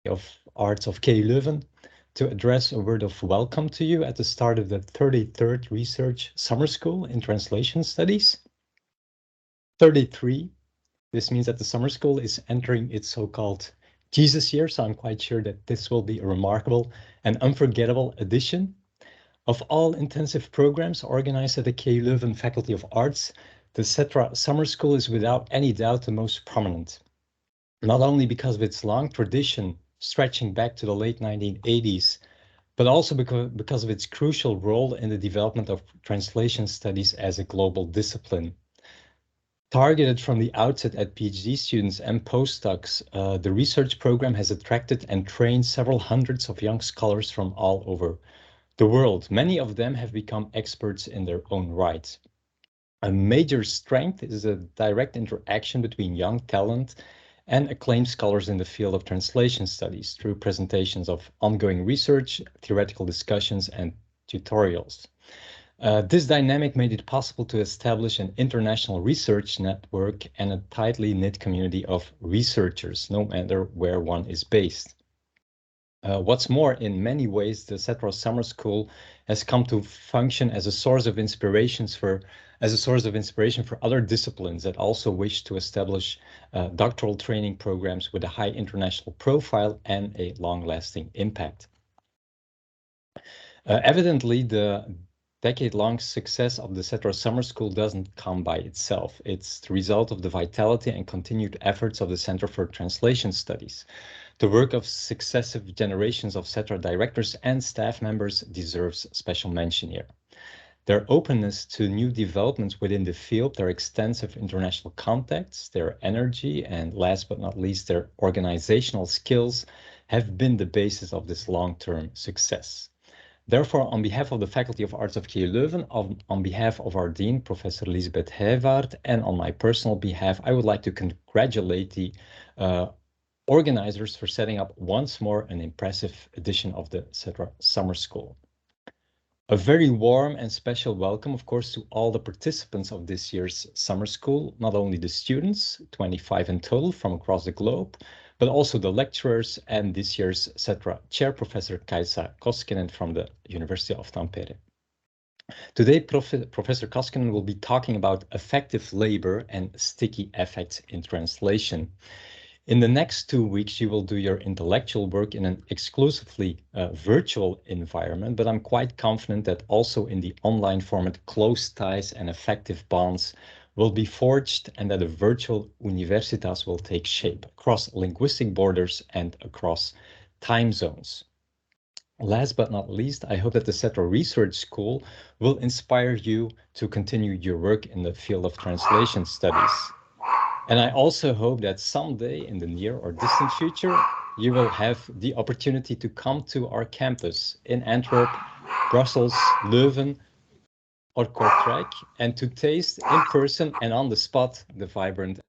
of Arts of KU Leuven to address a word of welcome to you at the start of the 33rd Research Summer School in Translation Studies. 33. This means that the summer school is entering its so-called Jesus year, so I'm quite sure that this will be a remarkable and unforgettable edition. Of all intensive programs organized at the KU Leuven Faculty of Arts, the CETRA Summer School is without any doubt the most prominent. Not only because of its long tradition stretching back to the late 1980s, but also because of its crucial role in the development of translation studies as a global discipline. Targeted from the outset at PhD students and postdocs, the research program has attracted and trained several hundreds of young scholars from all over the world. Many of them have become experts in their own right. A major strength is a direct interaction between young talent and acclaimed scholars in the field of translation studies through presentations of ongoing research, theoretical discussions, and tutorials. This dynamic made it possible to establish an international research network and a tightly knit community of researchers, no matter where one is based. What's more, in many ways, the CETRA Summer School has come to function as a source of inspiration for other disciplines that also wish to establish doctoral training programs with a high international profile and a long-lasting impact. Evidently, the decade-long success of the CETRA Summer School doesn't come by itself. It's the result of the vitality and continued efforts of the Center for Translation Studies. The work of successive generations of CETRA directors and staff members deserves special mention here. Their openness to new developments within the field, their extensive international contacts, their energy, and last but not least, their organizational skills have been the basis of this long-term success. Therefore, on behalf of the Faculty of Arts of KU Leuven, on behalf of our Dean, Professor Lisbeth Heijvaart, and on my personal behalf, I would like to congratulate the organizers for setting up once more an impressive edition of the CETRA Summer School. A very warm and special welcome, of course, to all the participants of this year's summer school, not only the students, 25 in total from across the globe, but also the lecturers and this year's CETRA Chair, Professor Kaisa Koskinen from the University of Tampere. Today, Professor Koskinen will be talking about affective labor and sticky affects in translation. In the next 2 weeks, you will do your intellectual work in an exclusively virtual environment, but I'm quite confident that also in the online format, close ties and effective bonds will be forged and that a virtual universitas will take shape across linguistic borders and across time zones. Last but not least, I hope that the CETRA Research School will inspire you to continue your work in the field of translation studies. And I also hope that someday in the near or distant future, you will have the opportunity to come to our campus in Antwerp, Brussels, Leuven, or Kortrijk, and to taste in person and on the spot the vibrant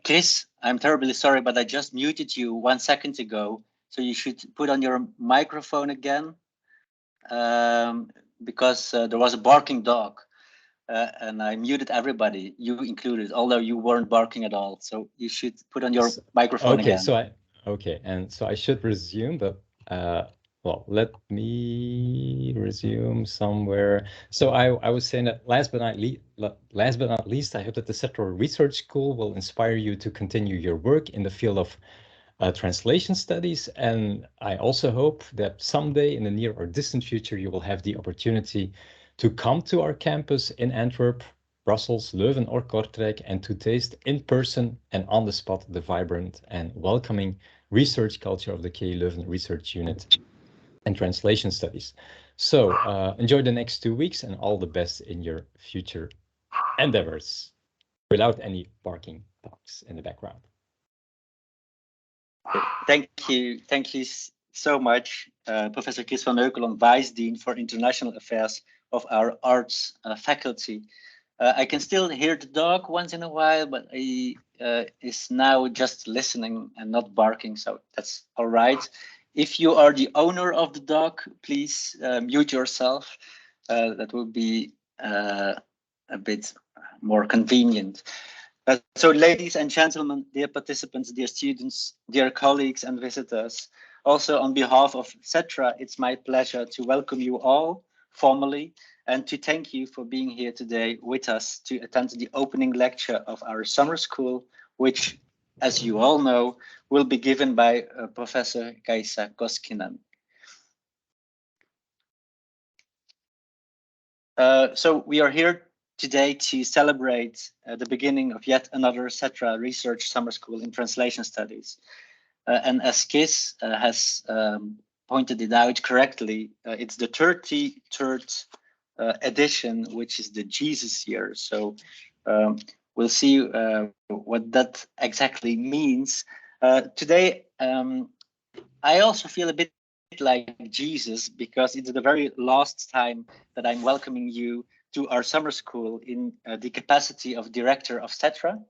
Kris, I'm terribly sorry, but I just muted you 1 second ago. So you should put on your microphone again because there was a barking dog and I muted everybody, you included, although you weren't barking at all. So you should put on your microphone again. So I should resume, but well, let me resume somewhere. So I was saying that last but not least, I hope that the CETRA Research School will inspire you to continue your work in the field of translation studies. And I also hope that someday in the near or distant future, you will have the opportunity to come to our campus in Antwerp, Brussels, Leuven, or Kortrijk, and to taste in person and on the spot the vibrant and welcoming research culture of the KU Leuven Research Unit and Translation Studies. So enjoy the next 2 weeks and all the best in your future endeavors, without any barking dogs in the background. Thank you so much, Professor Kris Van Heuckelom, Vice Dean for International Affairs of our Arts Faculty. I can still hear the dog once in a while, but he is now just listening and not barking, so that's all right. If you are the owner of the dog, please mute yourself. That would be a bit more convenient. So ladies and gentlemen, dear participants, dear students, dear colleagues and visitors, also on behalf of CETRA, it's my pleasure to welcome you all formally and to thank you for being here today with us to attend the opening lecture of our summer school, which, as you all know, will be given by Professor Kaisa Koskinen. So we are here today to celebrate the beginning of yet another CETRA Research Summer School in Translation Studies. And as Kris has pointed it out correctly, it's the 33rd edition, which is the Jesus year. So we'll see what that exactly means. Today, I also feel a bit like Jesus because it's the very last time that I'm welcoming you to our summer school in the capacity of director of CETRA.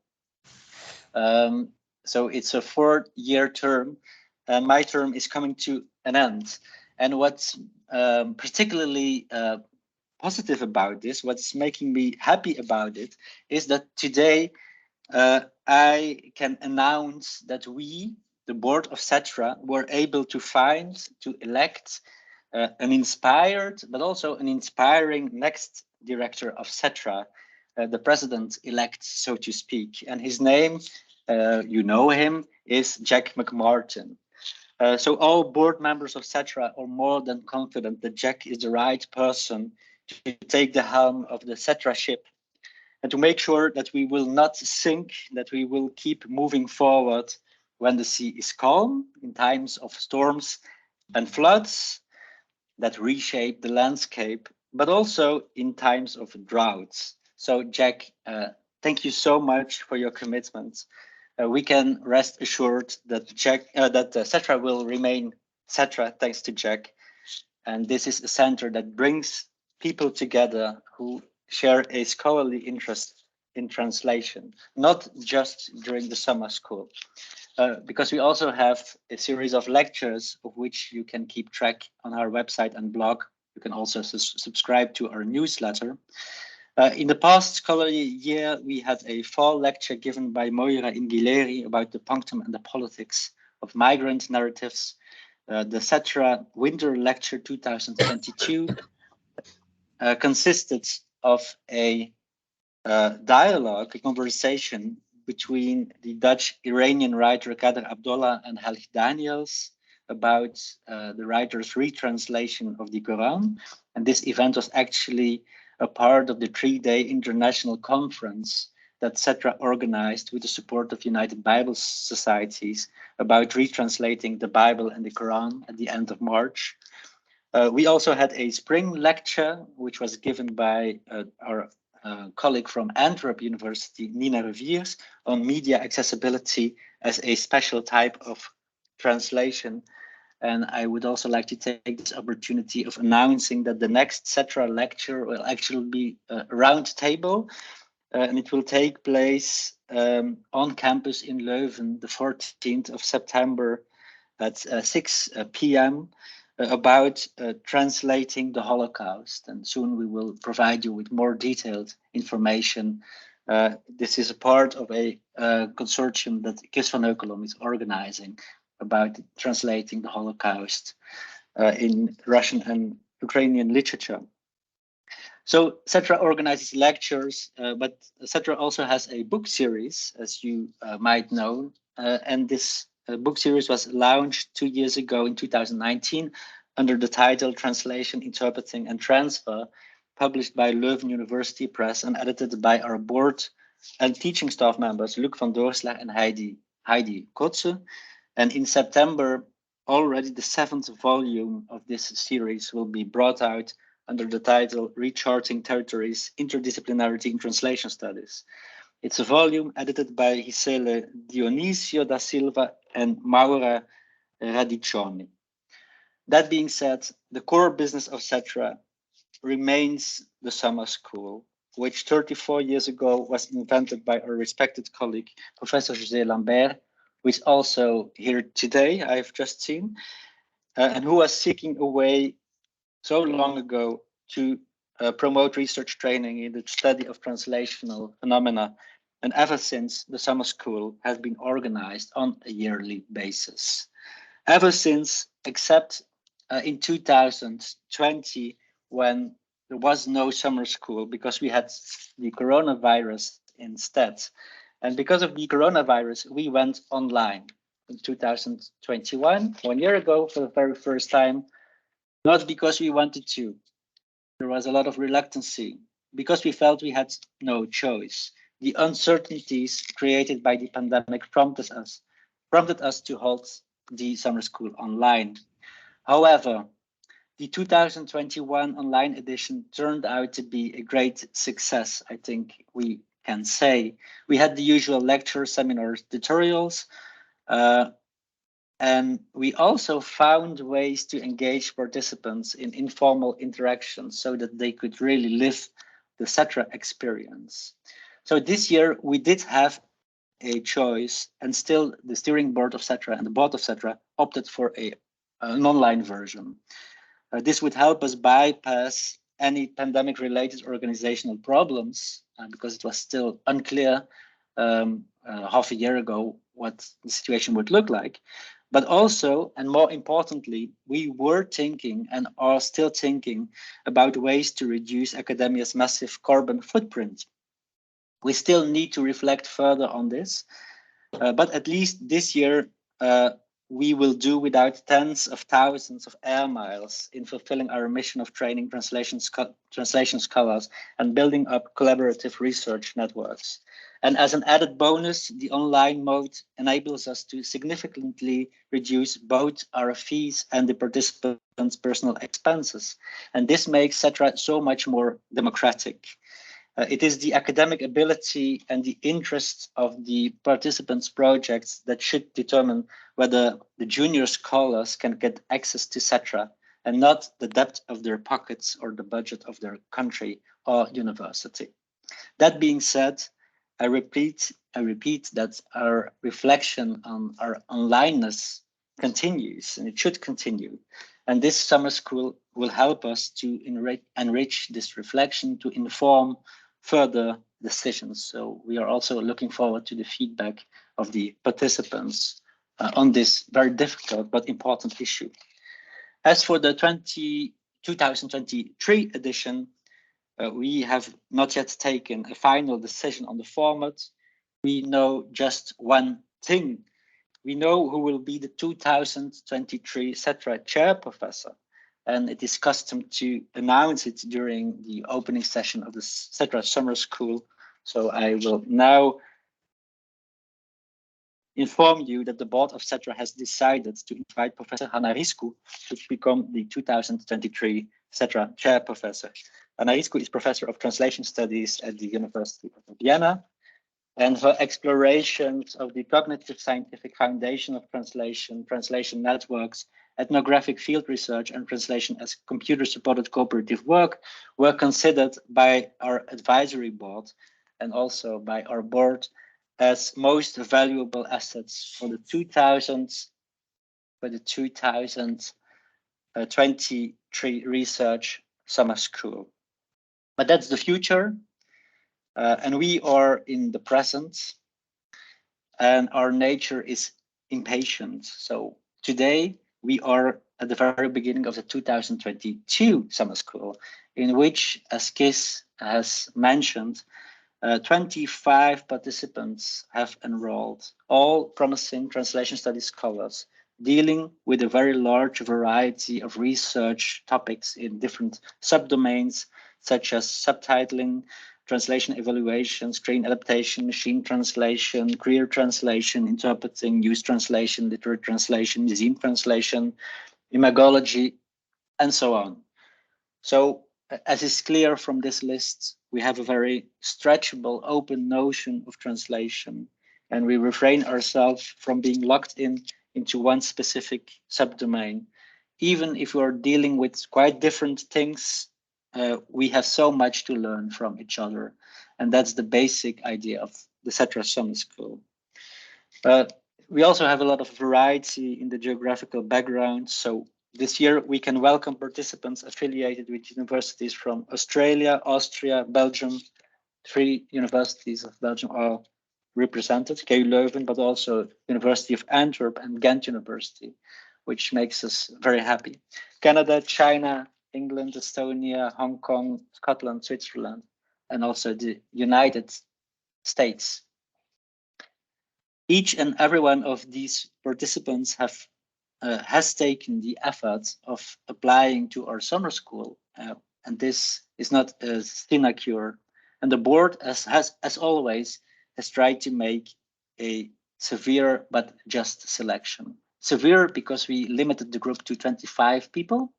So it's a 4-year term, and my term is coming to an end. And what's particularly positive about this, what's making me happy about it, is that today I can announce that we, the board of CETRA, were able to elect an inspired, but also an inspiring next director of CETRA, the president-elect, so to speak. And his name, you know him, is Jack McMartin. So all board members of CETRA are more than confident that Jack is the right person to take the helm of the CETRA ship and to make sure that we will not sink, that we will keep moving forward when the sea is calm, in times of storms and floods that reshape the landscape, but also in times of droughts. So Jack, thank you so much for your commitment. We can rest assured that CETRA will remain CETRA thanks to Jack. And this is a center that brings people together who share a scholarly interest in translation, not just during the summer school, because we also have a series of lectures of which you can keep track on our website and blog. You can also subscribe to our newsletter. In the past scholarly year, we had a fall lecture given by Moira Ingileri about the punctum and the politics of migrant narratives. The CETRA Winter Lecture 2022 consisted of a dialogue, a conversation between the Dutch-Iranian writer Kader Abdollah and Helgi Daniels about the writer's retranslation of the Quran. And this event was actually a part of the 3-day international conference that CETRA organized with the support of United Bible Societies about retranslating the Bible and the Quran at the end of March. We also had a spring lecture, which was given by our colleague from Antwerp University, Nina Reviers, on media accessibility as a special type of translation. And I would also like to take this opportunity of announcing that the next CETRA lecture will actually be a round table, and it will take place on campus in Leuven, the 14th of September at 6 p.m. About translating the Holocaust. And soon we will provide you with more detailed information. This is a part of a consortium that Kris Van Heuckelom is organizing about translating the Holocaust in Russian and Ukrainian literature. So CETRA organizes lectures, but CETRA also has a book series, as you might know, and this book series was launched 2 years ago in 2019 under the title Translation, Interpreting and Transfer, published by Leuven University Press and edited by our board and teaching staff members Luc van Doorslag and Heidi Kotze. And in September, already the 7th volume of this series will be brought out under the title Recharting Territories, Interdisciplinarity in Translation Studies. It's a volume edited by Gisele Dionisio da Silva and Maura Radiccioni. That being said, the core business of CETRA remains the summer school, which 34 years ago was invented by our respected colleague, Professor José Lambert, who is also here today, I've just seen, and who was seeking a way so long ago to promote research training in the study of translational phenomena. And ever since, the summer school has been organized on a yearly basis. Ever since, except in 2020, when there was no summer school because we had the coronavirus instead. And because of the coronavirus, we went online in 2021, 1 year ago, for the very first time, not because we wanted to. There was a lot of reluctancy because we felt we had no choice. The uncertainties created by the pandemic prompted us to hold the summer school online. However, the 2021 online edition turned out to be a great success, I think we can say. We had the usual lectures, seminars, tutorials, and we also found ways to engage participants in informal interactions so that they could really live the CETRA experience. So this year we did have a choice, and still the steering board of CETRA and the board of CETRA opted for an online version. This would help us bypass any pandemic-related organizational problems because it was still unclear half a year ago what the situation would look like. But also, and more importantly, we were thinking and are still thinking about ways to reduce academia's massive carbon footprint. We still need to reflect further on this, but at least this year, we will do without tens of thousands of air miles in fulfilling our mission of training translation scholars and building up collaborative research networks. And as an added bonus, the online mode enables us to significantly reduce both our fees and the participants' personal expenses. And this makes CETRA so much more democratic. It is the academic ability and the interests of the participants' projects that should determine whether the junior scholars can get access to CETRA, and not the depth of their pockets or the budget of their country or university. That being said, I repeat that our reflection on our onlineness continues, and it should continue. And this summer school will help us to enrich this reflection, to inform further decisions. So we are also looking forward to the feedback of the participants on this very difficult but important issue. As for the 2023 edition, we have not yet taken a final decision on the format. We know just one thing. We know who will be the 2023 CETRA chair professor, and it is custom to announce it during the opening session of the CETRA Summer School. So I will now inform you that the board of CETRA has decided to invite Professor Hanna Risku to become the 2023 CETRA chair professor. Hanna Risku is professor of translation studies at the University of Vienna, and her explorations of the cognitive scientific foundation of translation, translation networks, ethnographic field research, and translation as computer-supported cooperative work were considered by our advisory board and also by our board as most valuable assets for the 2023 Research Summer School. But that's the future, and we are in the present, and our nature is impatient. So today we are at the very beginning of the 2022 Summer School, in which, as Kris has mentioned, 25 participants have enrolled, all promising translation studies scholars, dealing with a very large variety of research topics in different subdomains, such as subtitling, translation evaluation, screen adaptation, machine translation, career translation, interpreting, news translation, literary translation, museum translation, imagology, and so on. So, as is clear from this list, we have a very stretchable, open notion of translation, and we refrain ourselves from being locked into one specific subdomain. Even if we are dealing with quite different things, we have so much to learn from each other, and that's the basic idea of the CETRA Summer School. We also have a lot of variety in the geographical background, so This year, we can welcome participants affiliated with universities from Australia, Austria, Belgium. 3 universities of Belgium are represented, KU Leuven, but also University of Antwerp and Ghent University, which makes us very happy. Canada, China, England, Estonia, Hong Kong, Scotland, Switzerland, and also the United States. Each and every one of these participants has taken the effort of applying to our summer school, and this is not a sinecure. And the board, as always, has tried to make a severe but just selection. Severe because we limited the group to 25 people,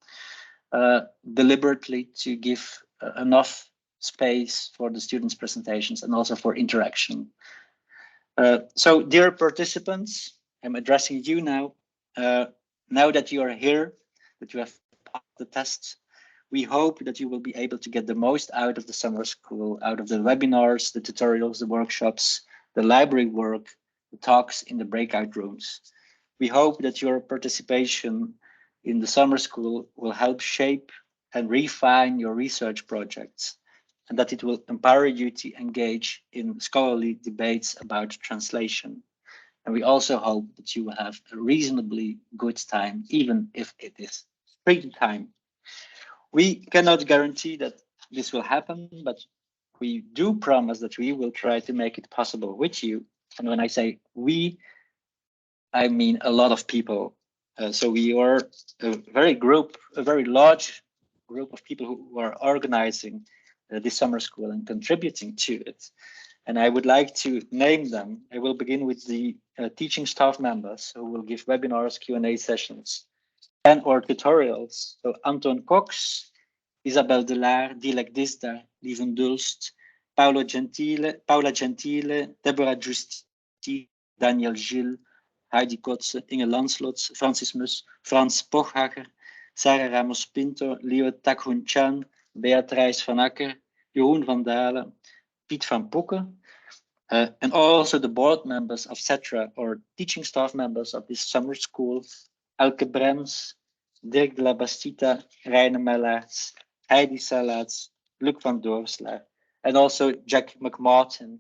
deliberately to give enough space for the students' presentations and also for interaction. So, dear participants, I'm addressing you now. Now that you are here, that you have passed the tests, we hope that you will be able to get the most out of the summer school, out of the webinars, the tutorials, the workshops, the library work, the talks in the breakout rooms. We hope that your participation in the summer school will help shape and refine your research projects, and that it will empower you to engage in scholarly debates about translation. And we also hope that you will have a reasonably good time, even if it is spring time. We cannot guarantee that this will happen, but we do promise that we will try to make it possible with you. And when I say we, I mean a lot of people. So we are a very large group of people who are organizing this summer school and contributing to it. And I would like to name them. I will begin with the teaching staff members who will give webinars, Q&A sessions, and or tutorials. So Anton Cox, Isabel Delaar, Dilek Disda, Lieven Dulst, Paula Gentile, Deborah Justi, Daniel Gilles, Heidi Kotze, Inge Lanslots, Francis Mus, Frans Pochhager, Sarah Ramos Pinto, Leo Takhun Chan, Beatrice van Akker, Jeroen van Dalen, Piet van Poeken, and also the board members of CETRA or teaching staff members of this summer school, Elke Brems, Dirk de la Bastita, Reine Mellaerts, Heidi Salaats, Luc van Doorselaar, and also Jack McMartin,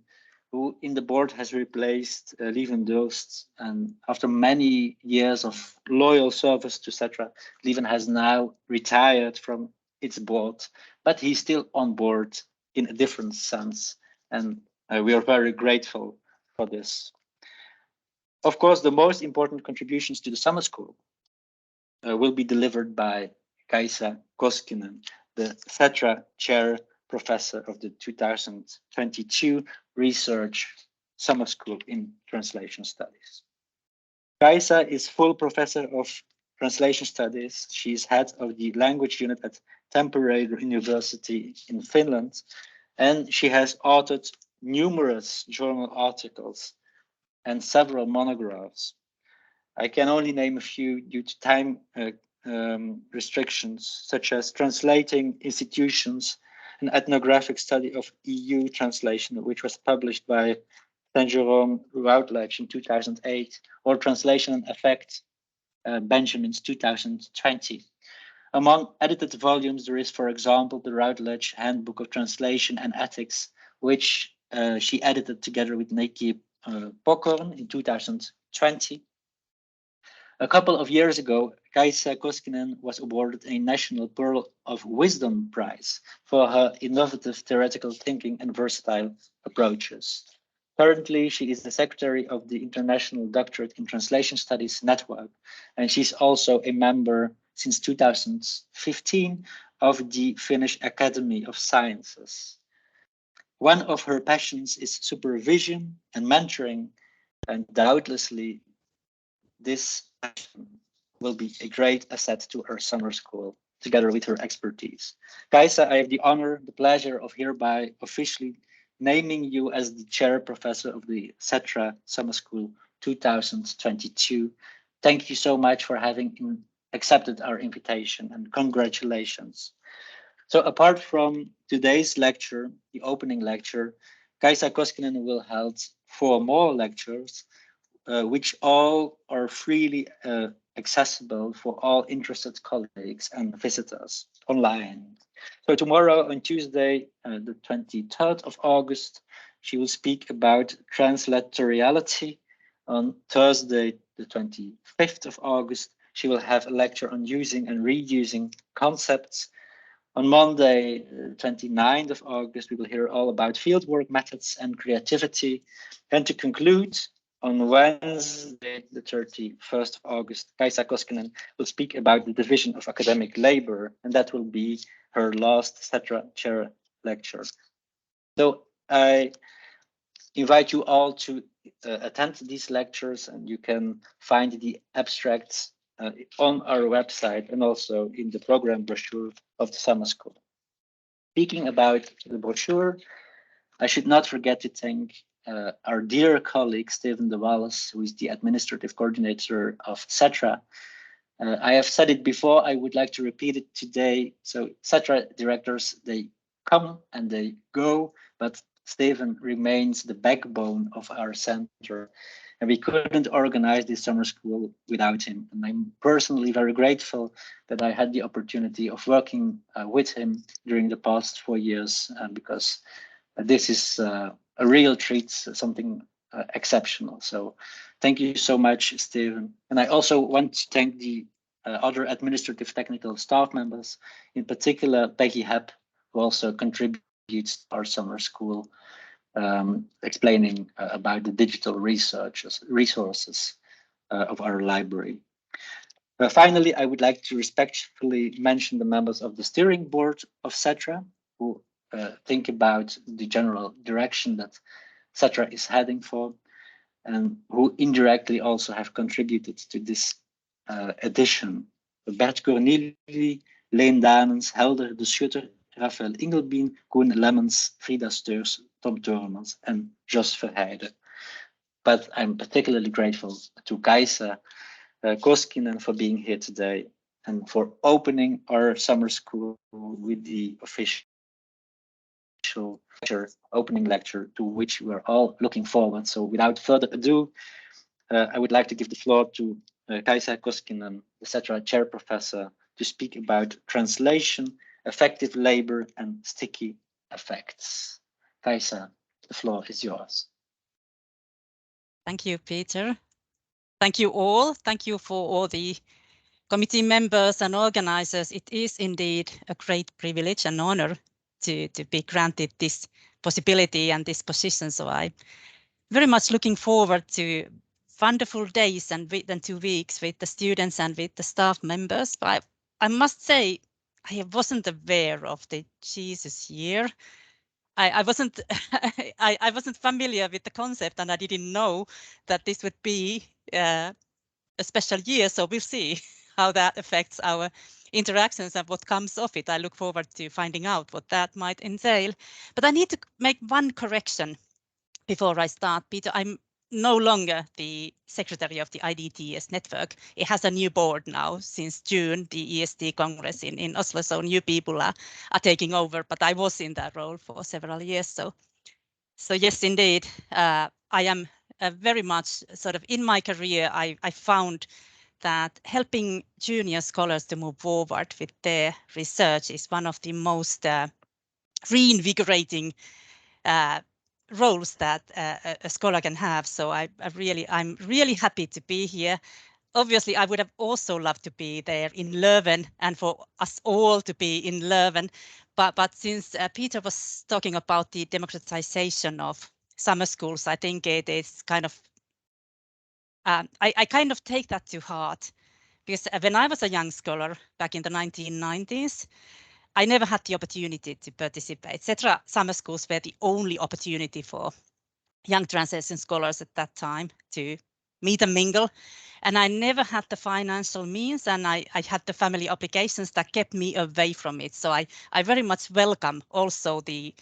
who in the board has replaced Lieven Dulst. And after many years of loyal service to CETRA, Lieven has now retired from its board, but he's still on board in a different sense. And we are very grateful for this. Of course, the most important contributions to the summer school will be delivered by Kaisa Koskinen, the CETRA Chair Professor of the 2022 Research Summer School in Translation Studies. Kaisa is full professor of Translation Studies. She is head of the language unit at Tampere University in Finland, and she has authored numerous journal articles and several monographs. I can only name a few due to time restrictions, such as Translating Institutions, an ethnographic study of EU translation, which was published by St. Jerome Routledge in 2008, or Translation and Affect, Benjamin's 2020. Among edited volumes, there is, for example, the Routledge Handbook of Translation and Ethics, which she edited together with Niki Pokorn in 2020. A couple of years ago, Kaisa Koskinen was awarded a National Pearl of Wisdom Prize for her innovative theoretical thinking and versatile approaches. Currently, she is the secretary of the International Doctorate in Translation Studies Network, and she's also a member since 2015 of the Finnish Academy of Sciences. One of her passions is supervision and mentoring, and doubtlessly this passion will be a great asset to her summer school, together with her expertise. Kaisa, I have the honor, the pleasure of hereby officially naming you as the chair professor of the CETRA Summer School 2022. Thank you so much for having accepted our invitation, and congratulations. So apart from today's lecture, the opening lecture, Kaisa Koskinen will hold 4 more lectures, which all are freely accessible for all interested colleagues and visitors online. So tomorrow on Tuesday, the 23rd of August, she will speak about translatoriality. On Thursday, the 25th of August, she will have a lecture on using and reusing concepts. On Monday, 29th of August, we will hear all about fieldwork methods and creativity. And to conclude, on Wednesday, the 31st of August, Kaisa Koskinen will speak about the division of academic labor, and that will be her last CETRA chair lecture. So I invite you all to attend these lectures, and you can find the abstracts on our website and also in the program brochure of the summer school. Speaking about the brochure, I should not forget to thank our dear colleague, Steven de Wallace, who is the administrative coordinator of CETRA. I have said it before, I would like to repeat it today. So CETRA directors, they come and they go, but Steven remains the backbone of our center. And we couldn't organize this summer school without him. And I'm personally very grateful that I had the opportunity of working with him during the past 4 years, because this is a real treat, something exceptional. So thank you so much, Steven. And I also want to thank the other administrative technical staff members, in particular Peggy Hepp, who also contributes to our summer school, explaining about the digital resources of our library. Finally, I would like to respectfully mention the members of the steering board of CETRA, who think about the general direction that CETRA is heading for, and who indirectly also have contributed to this edition. Bert Corneli, Leen Danens, Helder de Schutter, Raphael Ingelbien, Koen Lemmens, Frida Steurs, Tom Tormans, and Jos Verheijden. But I'm particularly grateful to Kaisa Koskinen for being here today and for opening our summer school with the official opening lecture, to which we are all looking forward. So without further ado, I would like to give the floor to Kaisa Koskinen, the CETRA chair professor, to speak about translation, affective labor, and sticky effects. Kaisa, the floor is yours. Thank you, Peter. Thank you all. Thank you for all the committee members and organizers. It is indeed a great privilege and honor to be granted this possibility and this position. So I'm very much looking forward to wonderful days and 2 weeks with the students and with the staff members. But I must say, I wasn't aware of the Jesus year. I wasn't I wasn't familiar with the concept, and I didn't know that this would be a special year. So we'll see how that affects our interactions and what comes of it. I look forward to finding out what that might entail. But I need to make one correction before I start, Peter. I'm no longer the secretary of the IDTS network. It has a new board now since June, the EST Congress in Oslo. So new people are taking over, but I was in that role for several years. So yes, indeed, I am very much sort of in my career. I found that helping junior scholars to move forward with their research is one of the most reinvigorating roles that a scholar can have. So I'm really happy to be here. Obviously, I would have also loved to be there in Leuven and for us all to be in Leuven. But since Peter was talking about the democratization of summer schools, I think it is kind of, I kind of take that to heart, because when I was a young scholar back in the 1990s, I never had the opportunity to participate. CETRA summer schools were the only opportunity for young translation scholars at that time to meet and mingle. And I never had the financial means, and I had the family obligations that kept me away from it. So I very much welcome also the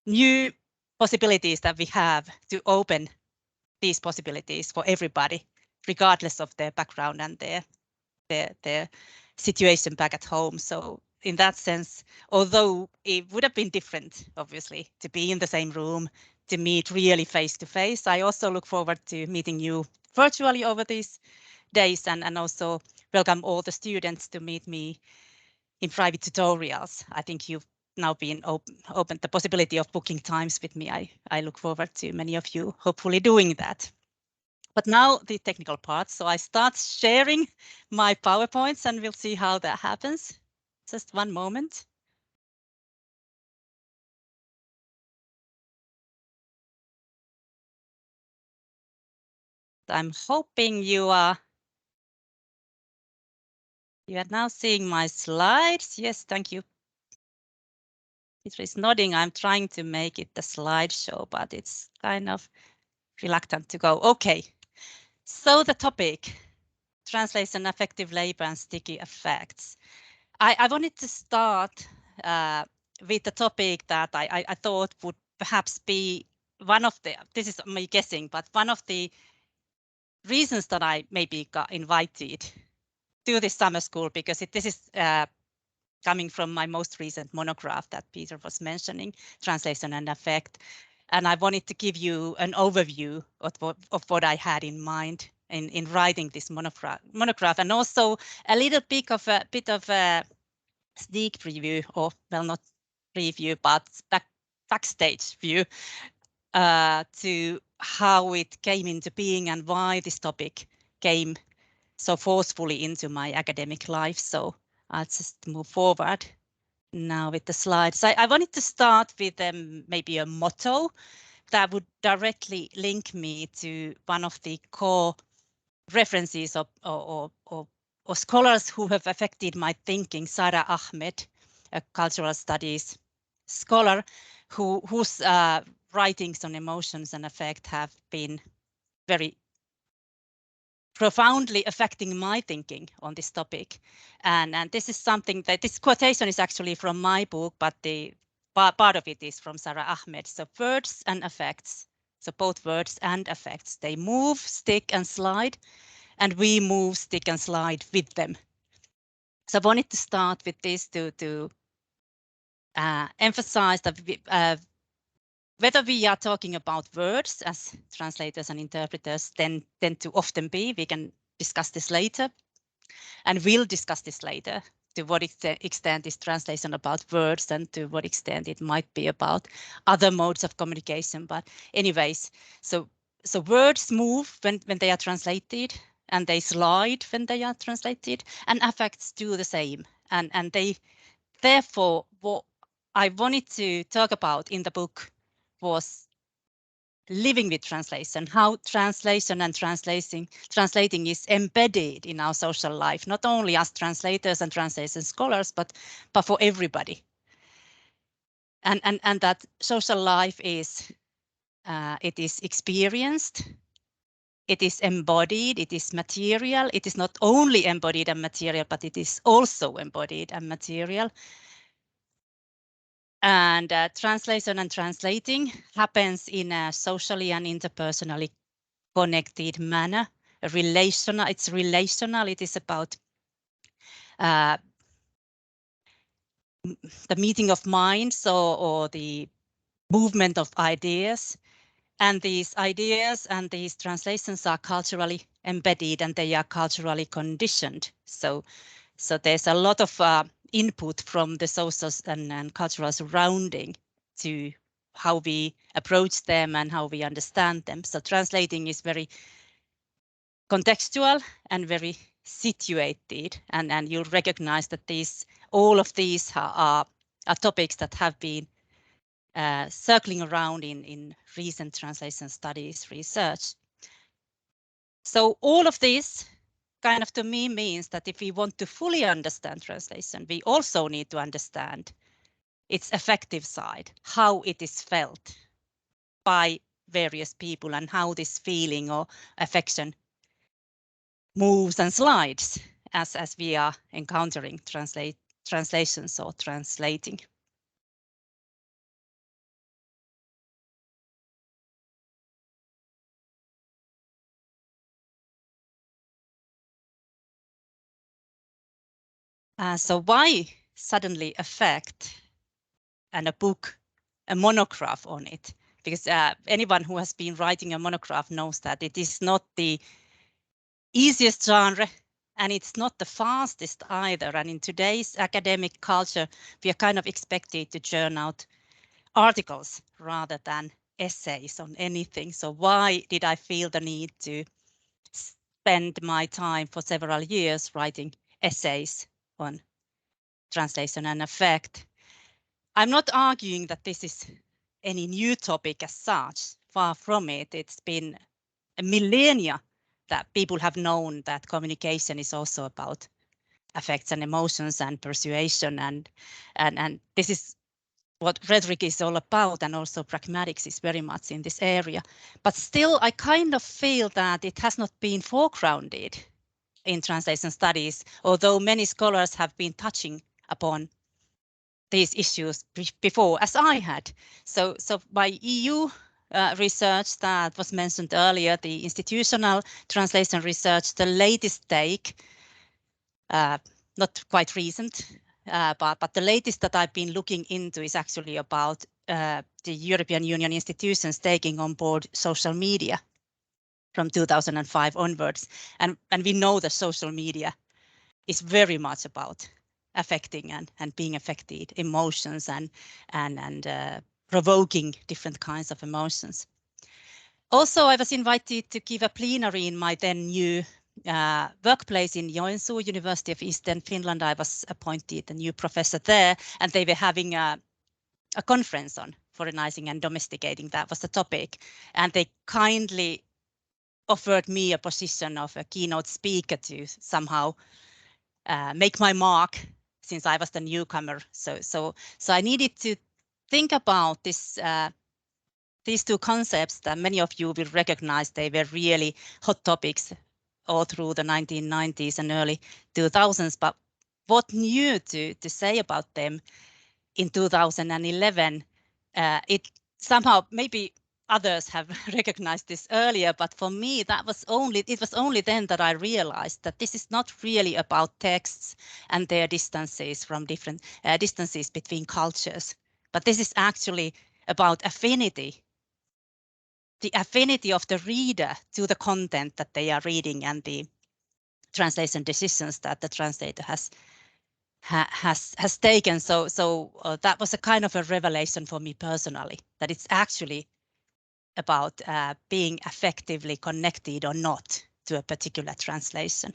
new possibilities that we have to open these possibilities for everybody, regardless of their background and their situation back at home. So in that sense, although it would have been different, obviously, to be in the same room, to meet really face to face, I also look forward to meeting you virtually over these days, and also welcome all the students to meet me in private tutorials. I think you've now been opened the possibility of booking times with me. I look forward to many of you hopefully doing that. But now the technical part. So I start sharing my PowerPoints and we'll see how that happens. Just one moment. I'm hoping you are now seeing my slides. Yes, thank you. Peter is nodding. I'm trying to make it the slideshow, but it's kind of reluctant to go. Okay, so the topic, translation, affective labor and sticky effects. I wanted to start with the topic that I thought would perhaps be one of the, this is me guessing, but one of the reasons that I maybe got invited to this summer school, because this is coming from my most recent monograph that Peter was mentioning, Translation and Affect. And I wanted to give you an overview of what I had in mind in writing this monograph, and also a little bit of a sneak preview, or well, not preview, but backstage view to how it came into being and why this topic came so forcefully into my academic life. So I'll just move forward now with the slides. I wanted to start with maybe a motto that would directly link me to one of the core references or scholars who have affected my thinking, Sara Ahmed, a cultural studies scholar whose writings on emotions and affect have been very profoundly affecting my thinking on this topic. And this is something that, this quotation is actually from my book, but the part of it is from Sara Ahmed. So words and affects, so both words and affects, they move, stick and slide, and we move, stick and slide with them. So I wanted to start with this to emphasize that whether we are talking about words, as translators and interpreters tend to often be, we can discuss this later, and we'll discuss this later, to what extent is translation about words and to what extent it might be about other modes of communication. But anyways, so words move when they are translated, and they slide when they are translated, and affects do the same. And they, therefore, what I wanted to talk about in the book was living with translation, how translation and translating is embedded in our social life, not only as translators and translation scholars, but for everybody. And that social life is, it is experienced, it is embodied, it is material. It is not only embodied and material, but it is also embodied and material. And translation and translating happens in a socially and interpersonally connected manner. Relational, it's relational. It is about the meeting of minds or the movement of ideas. And these ideas and these translations are culturally embedded, and they are culturally conditioned. So there's a lot of input from the social and cultural surrounding to how we approach them and how we understand them. So translating is very contextual and very situated, and you'll recognize that all of these are topics that have been circling around in recent translation studies research. So all of this kind of, to me, means that if we want to fully understand translation, we also need to understand its affective side, how it is felt by various people, and how this feeling or affection moves and slides as we are encountering translations or translating. So why suddenly affect, and a book, a monograph on it? Because anyone who has been writing a monograph knows that it is not the easiest genre, and it's not the fastest either. And in today's academic culture, we are kind of expected to churn out articles rather than essays on anything. So why did I feel the need to spend my time for several years writing essays on translation and affect? I'm not arguing that this is any new topic as such. Far from it. It's been a millennia that people have known that communication is also about affects and emotions and persuasion, and this is what rhetoric is all about, and also pragmatics is very much in this area. But still, I kind of feel that it has not been foregrounded in translation studies, although many scholars have been touching upon these issues before, as I had. So by EU research that was mentioned earlier, the institutional translation research, the latest take, not quite recent, but the latest that I've been looking into is actually about the European Union institutions taking on board social media from 2005 onwards. And we know that social media is very much about affecting and being affected emotions and provoking different kinds of emotions. Also, I was invited to give a plenary in my then new workplace in Joensuu, University of Eastern Finland. I was appointed a new professor there, and they were having a conference on foreignizing and domesticating. That was the topic, and they kindly offered me a position of a keynote speaker to somehow make my mark, since I was the newcomer. So I needed to think about this. These two concepts that many of you will recognize. They were really hot topics all through the 1990s and early 2000s. But what new to say about them in 2011? It somehow, maybe others have recognized this earlier, but for me, it was only then that I realized that this is not really about texts and their distances from different distances between cultures, but this is actually about affinity. The affinity of the reader to the content that they are reading, and the translation decisions that the translator has taken. So that was a kind of a revelation for me personally, that it's actually about being effectively connected or not to a particular translation.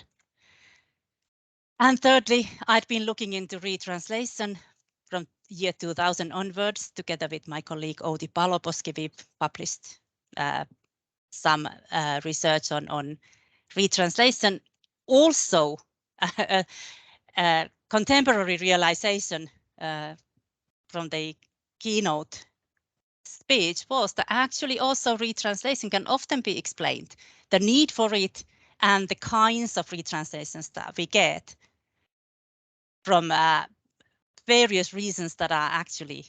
And thirdly, I'd been looking into retranslation from year 2000 onwards. Together with my colleague Outi Paloposki, we published some research on retranslation. Also, contemporary realization from the keynote speech was that actually also retranslation can often be explained, the need for it and the kinds of retranslations that we get from various reasons that are actually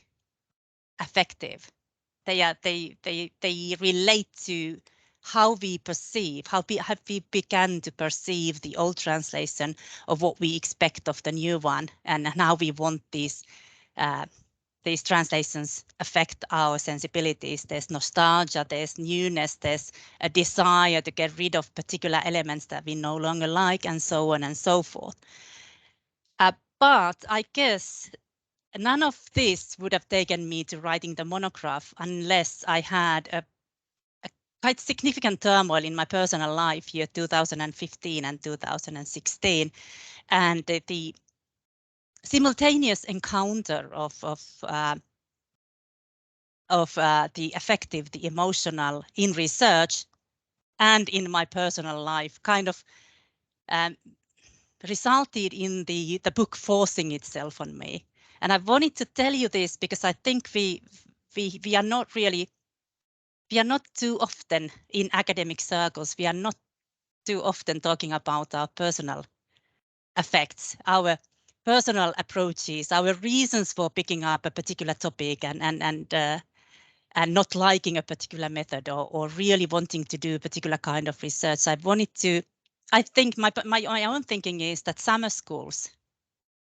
effective. They relate to how we perceive, how we began to perceive the old translation of what we expect of the new one, and how we want these translations affect our sensibilities. There's nostalgia, there's newness, there's a desire to get rid of particular elements that we no longer like, and so on and so forth. But I guess none of this would have taken me to writing the monograph unless I had a quite significant turmoil in my personal life year 2015 and 2016, and the simultaneous encounter of the affective, the emotional in research and in my personal life kind of resulted in the book forcing itself on me. And I wanted to tell you this because I think we are not really, we are not too often in academic circles, we are not too often talking about our personal effects, our personal approaches, our reasons for picking up a particular topic and not liking a particular method, or really wanting to do a particular kind of research. I think my own thinking is that summer schools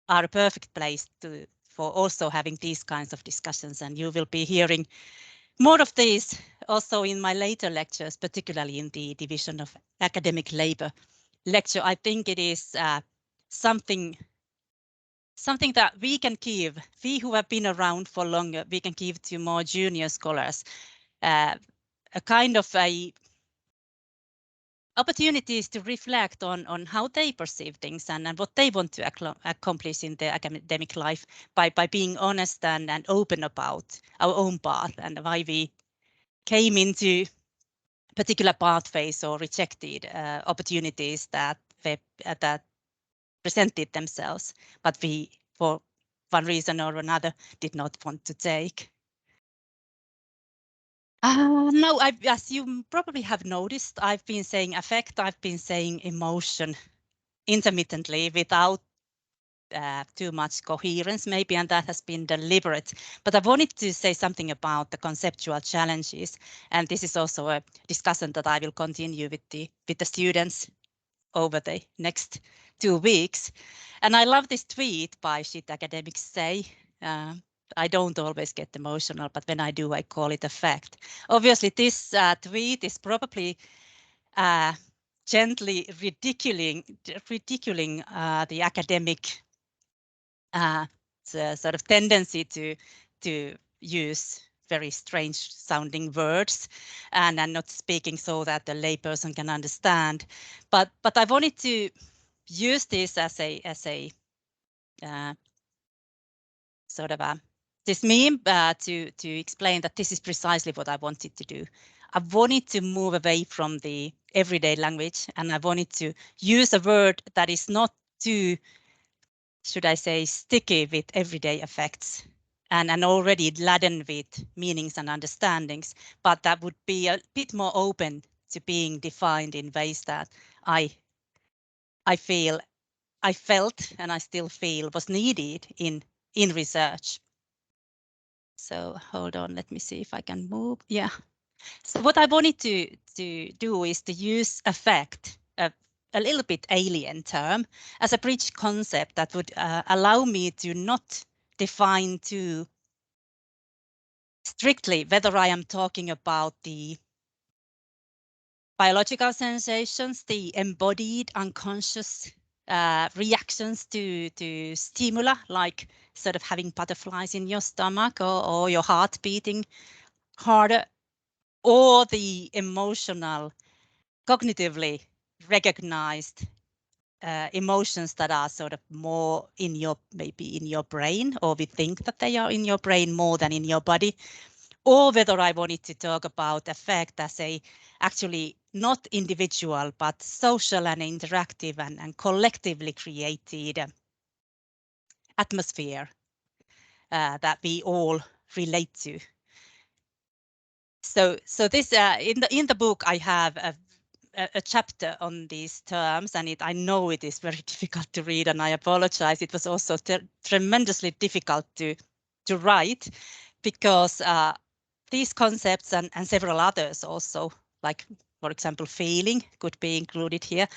are a perfect place for also having these kinds of discussions, and you will be hearing more of these also in my later lectures, particularly in the division of academic labor lecture, I think it is something that we can give, we who have been around for longer, we can give to more junior scholars, a kind of opportunities to reflect on how they perceive things and what they want to accomplish in their academic life by being honest and open about our own path and why we came into particular pathways or rejected opportunities that presented themselves, but we, for one reason or another, did not want to take. No, as you probably have noticed, I've been saying affect, I've been saying emotion intermittently without too much coherence maybe, and that has been deliberate. But I wanted to say something about the conceptual challenges, and this is also a discussion that I will continue with the students over the next 2 weeks. And I love this tweet by Shit Academics Say. I don't always get emotional, but when I do, I call it a fact. Obviously, this tweet is probably gently ridiculing the academic sort of tendency to use very strange sounding words and not speaking so that the layperson can understand. But I wanted to use this as a sort of this meme to explain that this is precisely what I wanted to do. I wanted to move away from the everyday language, and I wanted to use a word that is not too, should I say, sticky with everyday effects and already laden with meanings and understandings, but that would be a bit more open to being defined in ways that I felt and I still feel was needed in research. So hold on, let me see if I can move. Yeah. So what I wanted to do is to use affect, a little bit alien term, as a bridge concept that would allow me to not define too strictly whether I am talking about the biological sensations, the embodied unconscious reactions to stimuli, like sort of having butterflies in your stomach or your heart beating harder, or the emotional, cognitively recognized emotions that are sort of more in your, maybe in your brain, or we think that they are in your brain more than in your body, or whether I wanted to talk about affect as a actually not individual, but social and interactive and collectively created atmosphere that we all relate to. So this in the book I have a chapter on these terms, and I know it is very difficult to read, and I apologize. It was also tremendously difficult to write, because these concepts and several others also, like for example feeling could be included here,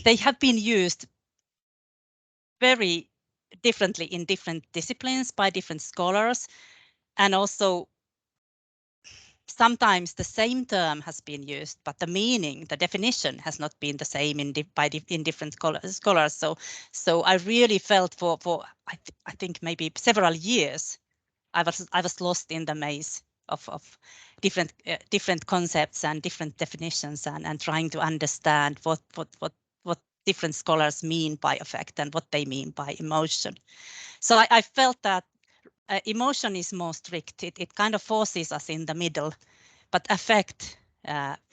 they have been used very differently in different disciplines by different scholars, and also sometimes the same term has been used, but the meaning, the definition has not been the same in different scholars. So I really felt for I think maybe several years I was lost in the maze of different concepts and different definitions, and trying to understand what different scholars mean by affect and what they mean by emotion. So I felt that emotion is more strict. It kind of forces us in the middle, but affect,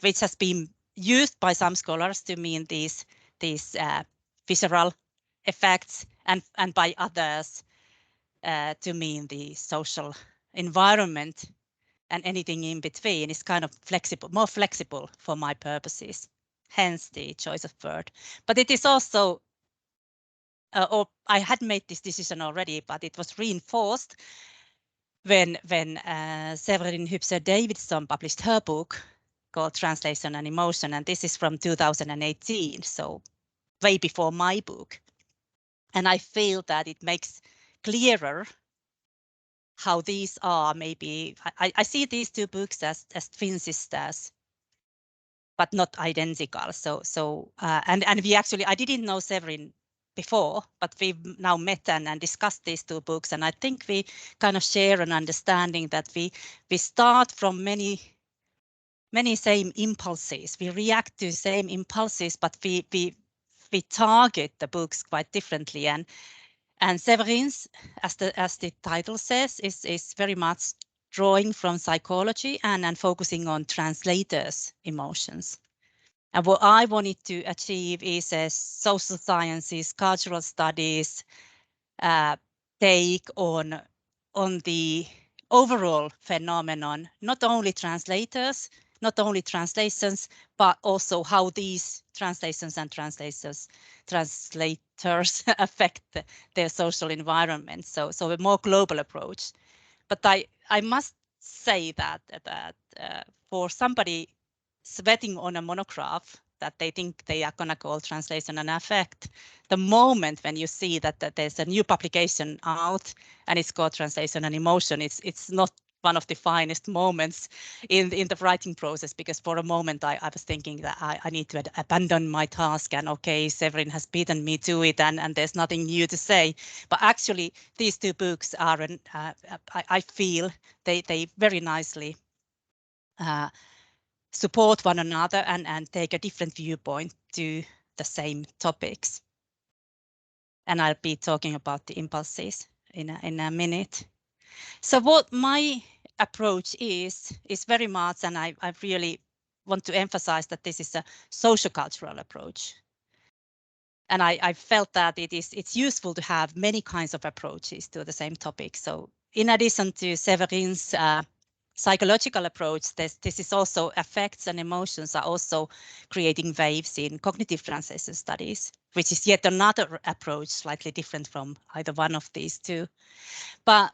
which has been used by some scholars to mean these visceral effects, and by others to mean the social environment and anything in between, is kind of flexible, more flexible for my purposes, hence the choice of word. But it is also, or I had made this decision already, but it was reinforced when Severin Hübscher-Davidson published her book called Translation and Emotion, and this is from 2018, so way before my book. And I feel that it makes clearer how these are, maybe, I see these two books as twin sisters, but not identical. And we actually, I didn't know Severin before, but we've now met and discussed these two books, and I think we kind of share an understanding that we start from many same impulses. We react to same impulses, but we target the books quite differently. And Severin's, as the title says, is very much drawing from psychology and focusing on translators' emotions. And what I wanted to achieve is a social sciences, cultural studies take on the overall phenomenon, not only translators, not only translations, but also how these translations and translators affect their social environment. So a more global approach. But I must say that for somebody sweating on a monograph that they think they are going to call translation and affect, the moment when you see that there's a new publication out and it's called translation and emotion, it's not one of the finest moments in the writing process, because for a moment I was thinking that I need to abandon my task and okay, Severin has beaten me to it and there's nothing new to say. But actually these two books are, I feel they very nicely support one another and take a different viewpoint to the same topics. And I'll be talking about the impulses in a minute. So what my approach is very much, and I really want to emphasize that this is a sociocultural approach. And I felt that it's useful to have many kinds of approaches to the same topic. So in addition to Severin's psychological approach, this is also affects and emotions are also creating waves in cognitive translation studies, which is yet another approach slightly different from either one of these two. But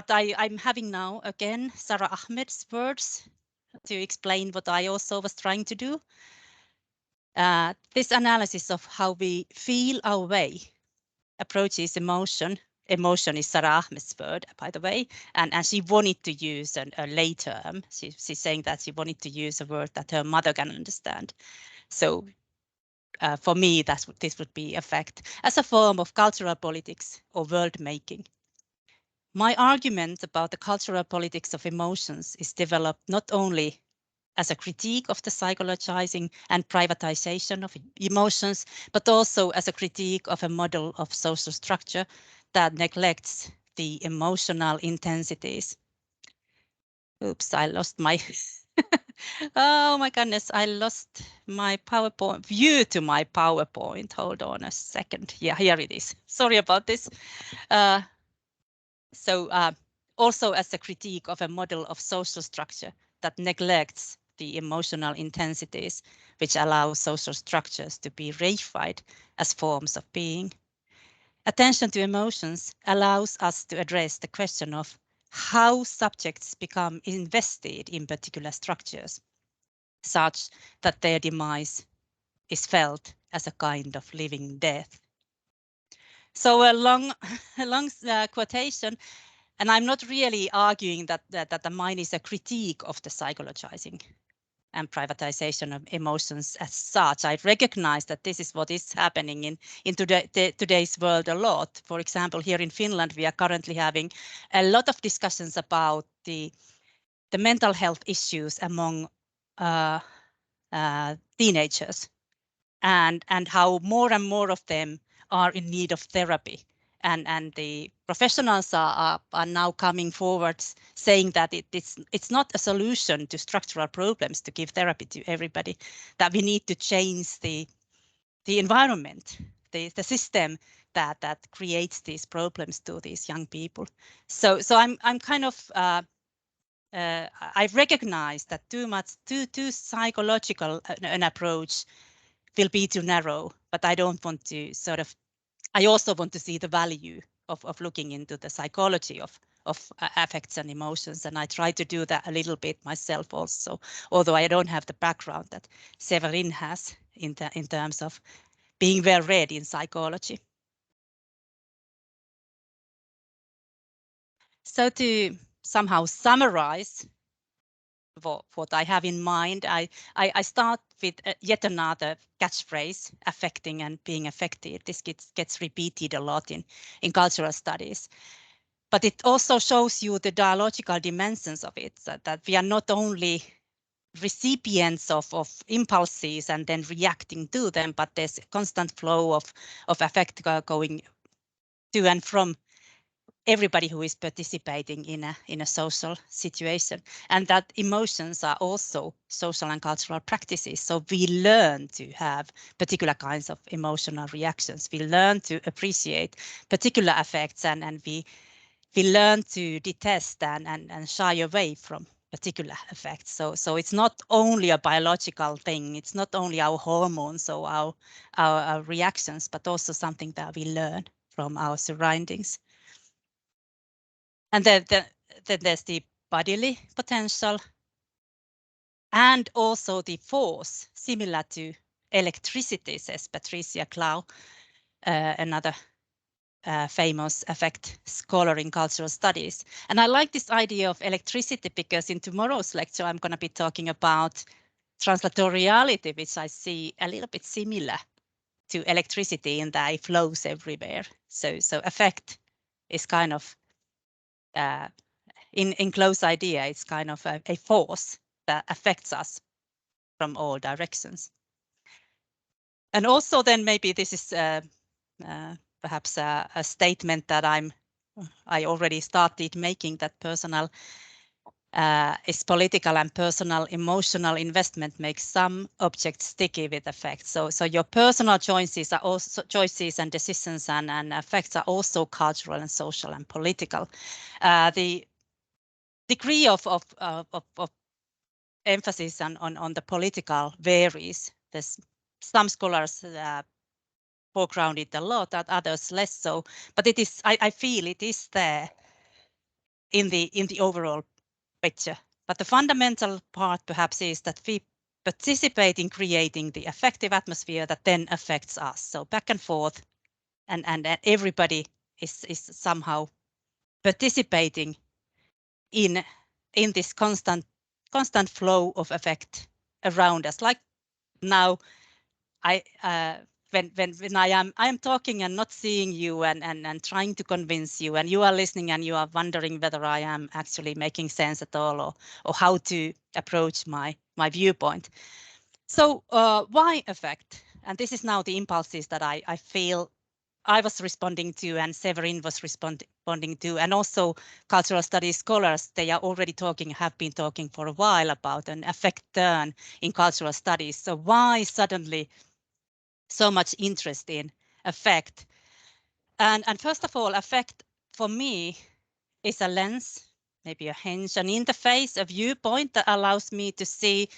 I'm having now again Sara Ahmed's words to explain what I also was trying to do. This analysis of how we feel our way approaches emotion. Emotion is Sara Ahmed's word, by the way, and she wanted to use a lay term. She's saying that she wanted to use a word that her mother can understand. So for me, this would be affect as a form of cultural politics or world making. My argument about the cultural politics of emotions is developed not only as a critique of the psychologizing and privatization of emotions, but also as a critique of a model of social structure that neglects the emotional intensities. Oops, I lost my, oh my goodness, I lost my PowerPoint, view to my PowerPoint. Hold on a second. Yeah, here it is. Sorry about this. Also as a critique of a model of social structure that neglects the emotional intensities, which allow social structures to be reified as forms of being. Attention to emotions allows us to address the question of how subjects become invested in particular structures, such that their demise is felt as a kind of living death. So a long quotation. And I'm not really arguing that the mind is a critique of the psychologizing and privatization of emotions as such. I recognize that this is what is happening in today's world a lot. For example, here in Finland, we are currently having a lot of discussions about the mental health issues among teenagers and how more and more of them are in need of therapy. And the professionals are now coming forward saying that it's not a solution to structural problems to give therapy to everybody, that we need to change the environment, the system that creates these problems to these young people. So I'm kind of I recognize that too psychological an approach will be too narrow, but I don't want to sort of, I also want to see the value of looking into the psychology of affects and emotions. And I try to do that a little bit myself also, although I don't have the background that Severin has in terms of being well read in psychology. So to somehow summarize what I have in mind. I start with yet another catchphrase, affecting and being affected. This gets repeated a lot in cultural studies. But it also shows you the dialogical dimensions of it, that we are not only recipients of impulses and then reacting to them, but there's a constant flow of affect going to and from everybody who is participating in a social situation, and that emotions are also social and cultural practices. So we learn to have particular kinds of emotional reactions. We learn to appreciate particular effects, and we learn to detest and shy away from particular effects. So it's not only a biological thing. It's not only our hormones or our reactions, but also something that we learn from our surroundings. And then there's the bodily potential and also the force, similar to electricity, says Patricia Clough, another famous affect scholar in cultural studies. And I like this idea of electricity because in tomorrow's lecture, I'm going to be talking about translatoriality, which I see a little bit similar to electricity in that it flows everywhere. So affect is kind of in close idea, it's kind of a force that affects us from all directions. And also then maybe this is perhaps a statement that I already started making, that personal is political and personal emotional investment makes some objects sticky with effects. So your personal choices are also choices and decisions and effects are also cultural and social and political. The degree of emphasis on the political varies. There's some scholars foreground it a lot, and others less so. But it is, I feel it is there in the overall picture. But the fundamental part perhaps is that we participate in creating the affective atmosphere that then affects us. So back and forth, and everybody is somehow participating in this constant flow of affect around us. Like now, when I am talking and not seeing you and trying to convince you, and you are listening and you are wondering whether I am actually making sense at all, or how to approach my viewpoint. So why affect? And this is now the impulses that I feel I was responding to and Severin was responding to, and also cultural studies scholars, they are already have been talking for a while about an affect turn in cultural studies. So why suddenly so much interest in affect? And first of all, affect for me is a lens, maybe a hinge, an interface, a viewpoint that allows me to see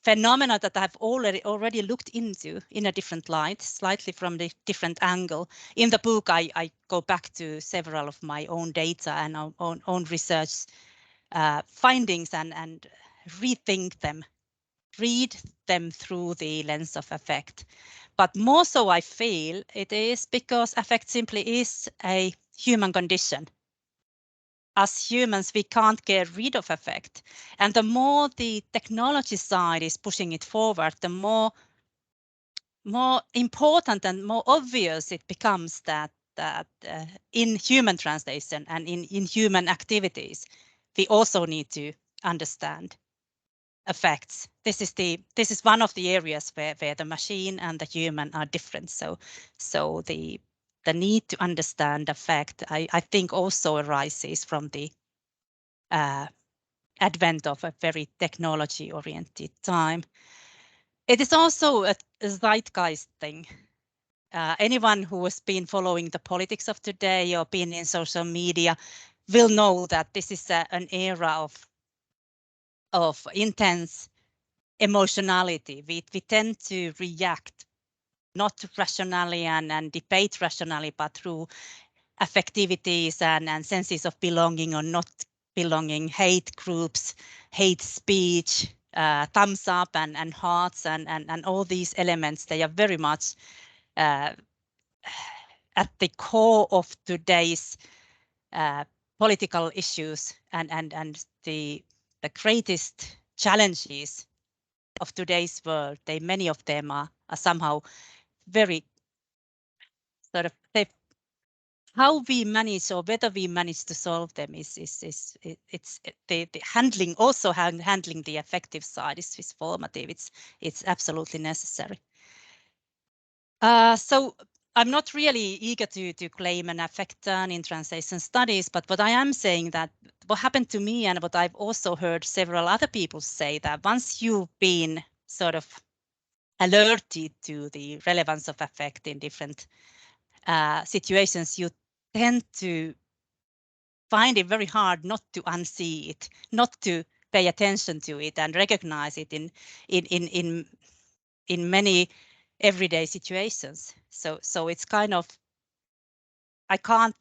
phenomena that I've already looked into in a different light, slightly from the different angle. In the book, I go back to several of my own data and own research findings and rethink them, read them through the lens of affect. But more so, I feel it is because affect simply is a human condition. As humans, we can't get rid of affect. And the more the technology side is pushing it forward, the more important and more obvious it becomes that in human translation and in human activities, we also need to understand affects. This is one of the areas where the machine and the human are different. So the need to understand affect, I think, also arises from the advent of a very technology-oriented time. It is also a zeitgeist thing. Anyone who has been following the politics of today or been in social media will know that this is an era of intense emotionality. We tend to react not rationally and debate rationally, but through affectivities and senses of belonging or not belonging, hate groups, hate speech, thumbs up and hearts and all these elements. They are very much at the core of today's political issues and the greatest challenges of today's world, many of them are somehow very sort of how we manage or whether we manage to solve them is the handling, also handling the affective side is formative. It's absolutely necessary. So I'm not really eager to claim an affect turn in translation studies, but what I am saying that what happened to me and what I've also heard several other people say, that once you've been sort of alerted to the relevance of affect in different situations, you tend to find it very hard not to unsee it, not to pay attention to it and recognize it in many everyday situations. So it's kind of, I can't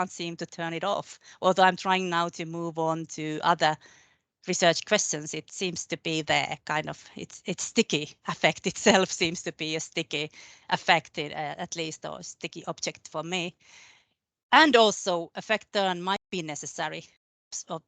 seem to turn it off. Although I'm trying now to move on to other research questions, it seems to be there, kind of, it's sticky. Affect itself seems to be a sticky affect, at least, or sticky object for me. And also affect turn might be necessary or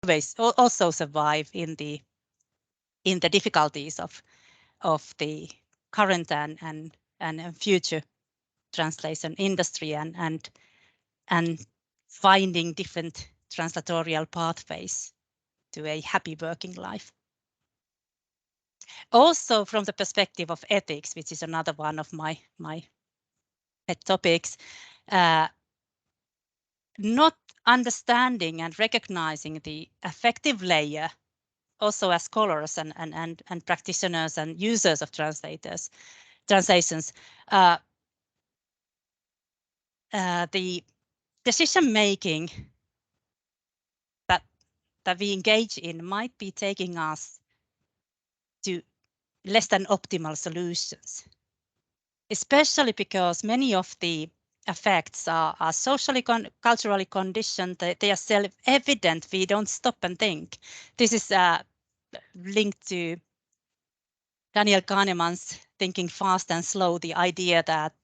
always also survive in the difficulties of the current and future translation industry and finding different translatorial pathways to a happy working life. Also, from the perspective of ethics, which is another one of my pet topics, not understanding and recognizing the affective layer, also as scholars and practitioners and users of translations, the decision making that we engage in might be taking us to less than optimal solutions, especially because many of the effects are socially, culturally conditioned. They are self-evident. We don't stop and think. This is linked to Daniel Kahneman's thinking fast and slow, the idea that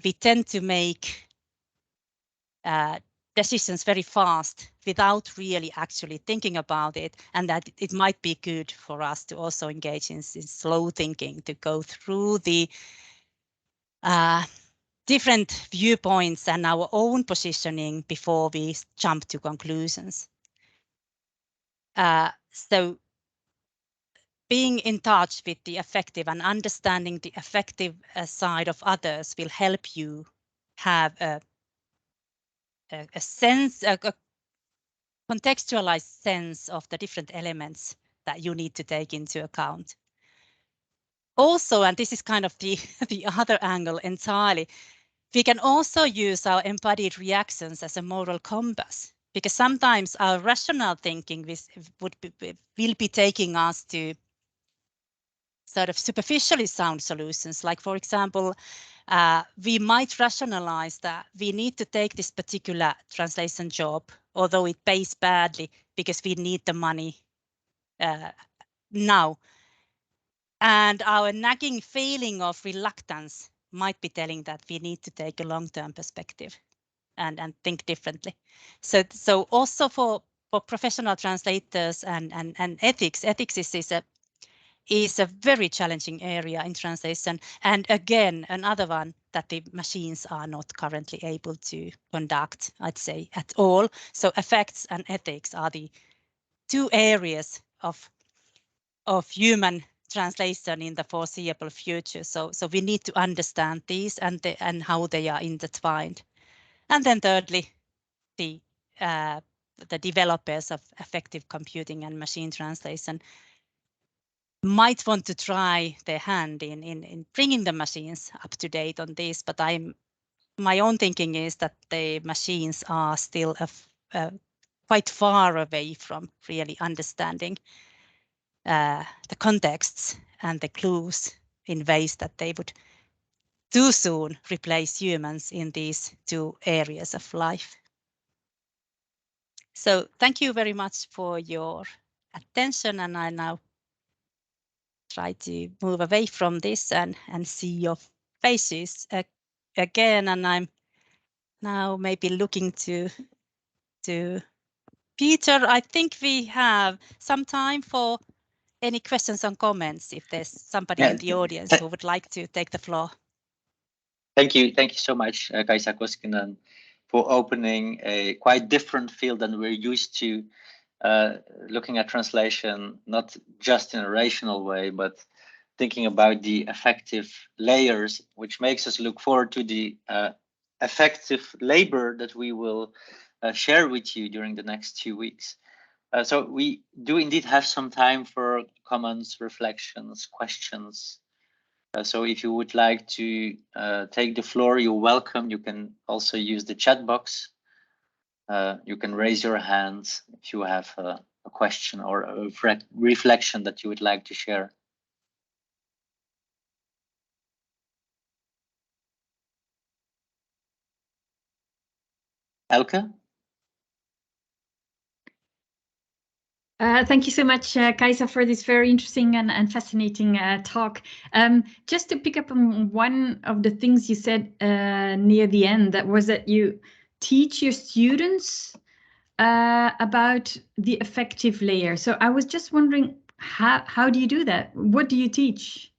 we tend to make decisions very fast without really actually thinking about it, and that it might be good for us to also engage in slow thinking, to go through the different viewpoints and our own positioning before we jump to conclusions. So being in touch with the affective and understanding the affective side of others will help you have a sense, a contextualized sense of the different elements that you need to take into account. Also, and this is kind of the other angle entirely, we can also use our embodied reactions as a moral compass, because sometimes our rational thinking will be taking us to sort of superficially sound solutions. Like, for example, we might rationalize that we need to take this particular translation job, although it pays badly, because we need the money now. And our nagging feeling of reluctance might be telling that we need to take a long-term perspective and think differently. So also for professional translators and ethics is a very challenging area in translation. And again, another one that the machines are not currently able to conduct, I'd say, at all. So affects and ethics are the two areas of human translation in the foreseeable future. So we need to understand these and how they are intertwined. And then thirdly, the developers of affective computing and machine translation might want to try their hand in bringing the machines up to date on this, but my own thinking is that the machines are still quite far away from really understanding the contexts and the clues in ways that they would too soon replace humans in these two areas of life. So thank you very much for your attention, and I now try to move away from this and see your faces again, and I'm now maybe looking to Pieter. I think we have some time for any questions and comments if there's somebody in the audience who would like to take the floor. Thank you so much, Kaisa Koskinen, for opening a quite different field than we're used to, looking at translation, not just in a rational way, but thinking about the affective layers, which makes us look forward to the affective labor that we will share with you during the next 2 weeks. So we do indeed have some time for comments, reflections, questions. So if you would like to take the floor, you're welcome. You can also use the chat box. You can raise your hand if you have a question or a reflection that you would like to share. Elke? Thank you so much, Kaisa, for this very interesting and fascinating talk. Just to pick up on one of the things you said near the end, that was that you teach your students about the affective layer. So I was just wondering, how do you do that? What do you teach?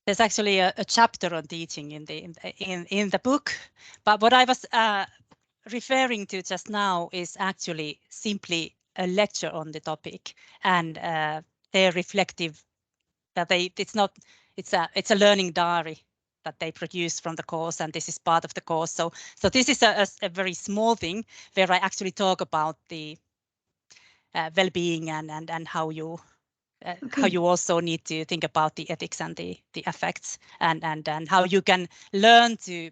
There's actually a chapter on teaching in the book, but what I was referring to just now is actually simply a lecture on the topic, and they're reflective that it's a learning diary that they produce from the course, and this is part of the course. So this is a very small thing where I actually talk about the well-being and how you how you also need to think about the ethics and the effects, and how you can learn to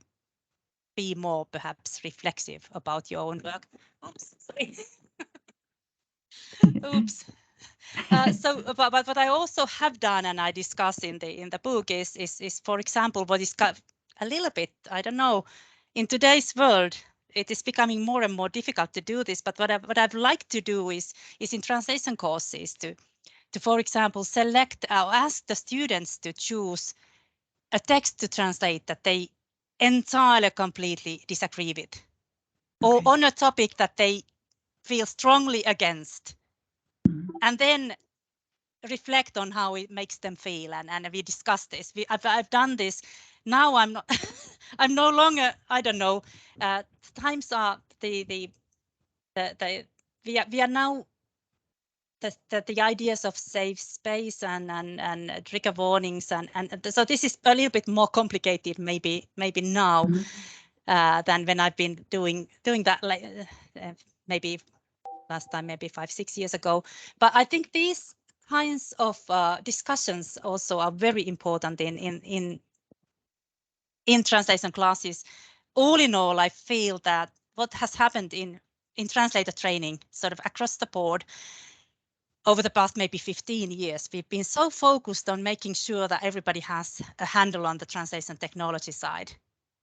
be more perhaps reflexive about your own work. Oops, sorry. Oops. So, but what I also have done, and I discuss in the book, is for example, what is a little bit, I don't know, in today's world, it is becoming more and more difficult to do this. But what I'd like to do is in translation courses to for example, select or ask the students to choose a text to translate that they entirely completely disagree with, or on a topic that they feel strongly against, and then reflect on how it makes them feel, and we discuss this. I've done this. Now I'm not I'm no longer, I don't know, times are we are now the ideas of safe space and trigger warnings, and so this is a little bit more complicated maybe now than when I've been doing that maybe last time, maybe 5-6 years ago. But I think these kinds of discussions also are very important in translation classes. All in all, I feel that what has happened in translator training sort of across the board over the past maybe 15 years, we've been so focused on making sure that everybody has a handle on the translation technology side.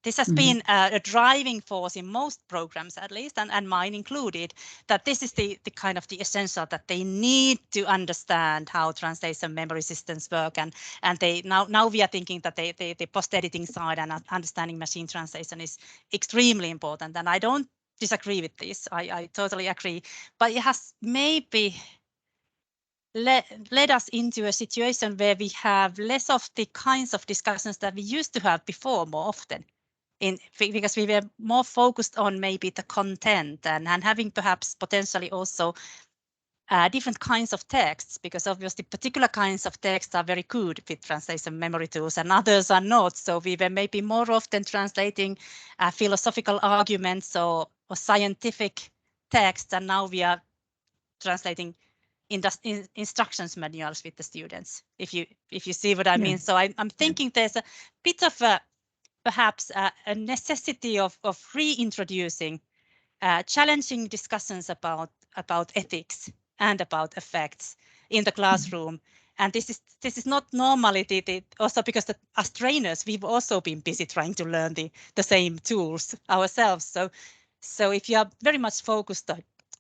This has been a driving force in most programs, at least, and mine included, that this is the kind of the essential, that they need to understand how translation memory systems work, and they now we are thinking that the post-editing side and understanding machine translation is extremely important, and I don't disagree with this. I totally agree, but it has maybe led us into a situation where we have less of the kinds of discussions that we used to have before more often, because we were more focused on maybe the content and having perhaps potentially also different kinds of texts, because obviously particular kinds of texts are very good with translation memory tools and others are not. So we were maybe more often translating philosophical arguments or scientific texts, and now we are translating instructions manuals with the students, if you see what I mean. So I'm thinking there's a bit of perhaps a necessity of reintroducing challenging discussions about ethics and about effects in the classroom. And this is not normally also because as trainers we've also been busy trying to learn the same tools ourselves. So if you are very much focused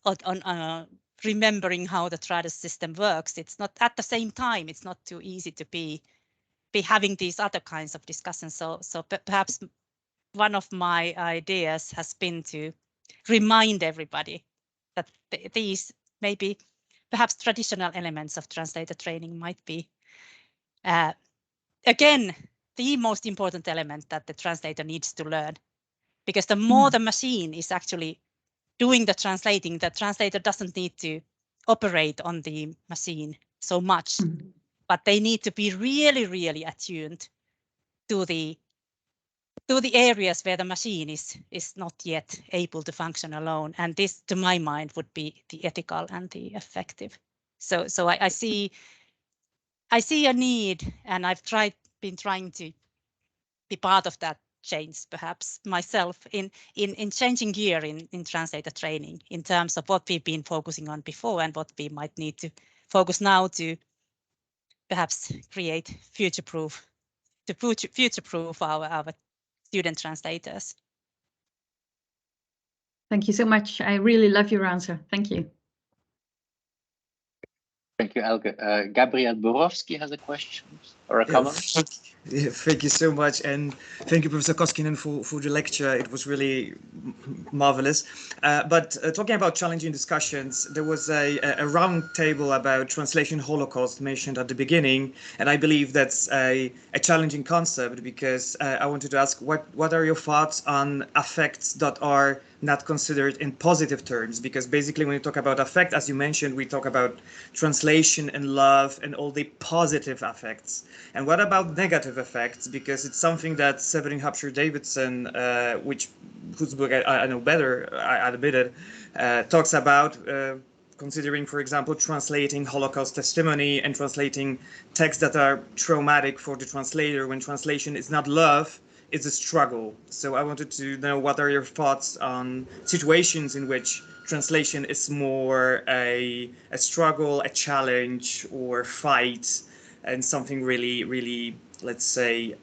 on remembering how the Trados system works, it's not at the same time, it's not too easy to be having these other kinds of discussions. So perhaps one of my ideas has been to remind everybody that these maybe perhaps traditional elements of translator training might be again the most important element that the translator needs to learn, because the more the machine is actually doing the translating, the translator doesn't need to operate on the machine so much, but they need to be really, really attuned to the areas where the machine is not yet able to function alone. And this, to my mind, would be the ethical and the affective. So I see a need, and I've been trying to be part of that change, perhaps myself, in changing gear in translator training in terms of what we've been focusing on before and what we might need to focus now to perhaps create future-proof our student translators. Thank you so much. I really love your answer. Thank you. Thank you, Elke. Gabriel Borowski has a question. or a comment? Yeah, thank you so much, and thank you, Professor Koskinen, for the lecture. It was really marvelous. But talking about challenging discussions, there was a round table about translation Holocaust mentioned at the beginning, and I believe that's a challenging concept because I wanted to ask what are your thoughts on affects that are not considered in positive terms? Because basically when we talk about affect, as you mentioned, we talk about translation and love and all the positive affects. And what about negative effects? Because it's something that Severin Hapscher-Davidson, whose book I know better, I admit it, talks about, considering, for example, translating Holocaust testimony and translating texts that are traumatic for the translator when translation is not love, it's a struggle. So I wanted to know what are your thoughts on situations in which translation is more a struggle, a challenge, or fight, and something really, let's say,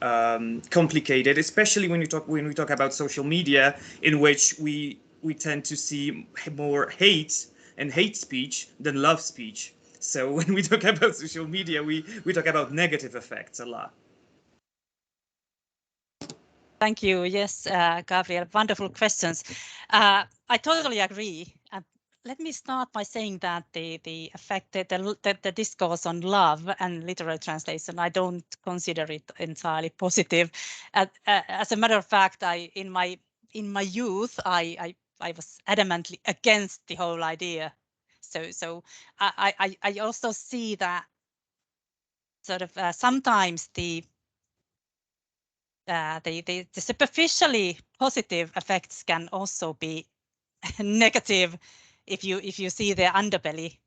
complicated, especially when we talk about social media, in which we tend to see more hate and hate speech than love speech. So when we talk about social media, we talk about negative effects a lot. Thank you. Yes, Gabriel, wonderful questions. I totally agree. Let me start by saying that the effect, the discourse on love and literal translation, I don't consider it entirely positive. As a matter of fact, in my youth, I was adamantly against the whole idea. So I also see that sort of sometimes the superficially positive effects can also be negative if you see the underbelly.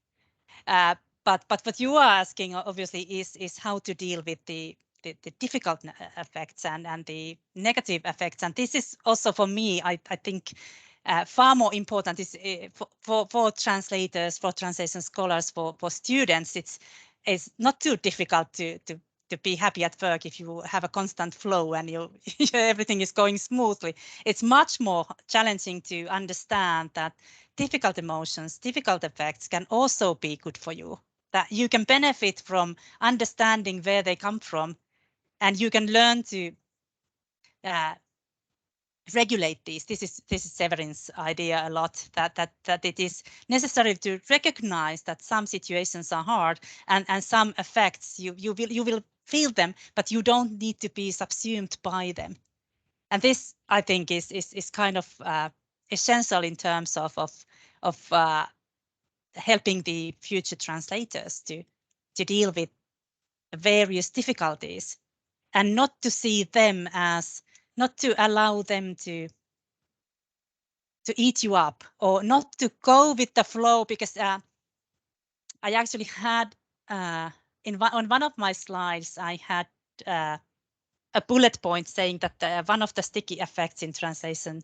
But what you are asking obviously is how to deal with the difficult effects and the negative effects. And this is also for me, I think, far more important is for translators, for translation scholars, for students. It's not too difficult to be happy at work if you have a constant flow and everything is going smoothly. It's much more challenging to understand that difficult emotions, difficult effects can also be good for you, that you can benefit from understanding where they come from, and you can learn to regulate these. This is Severin's idea a lot, that it is necessary to recognize that some situations are hard and some effects you will feel them, but you don't need to be subsumed by them. And this, I think, is kind of essential in terms of helping the future translators to deal with various difficulties, and not to see them as, not to allow them to eat you up, or not to go with the flow, because I actually had on one of my slides, I had a bullet point saying that one of the sticky effects in translation,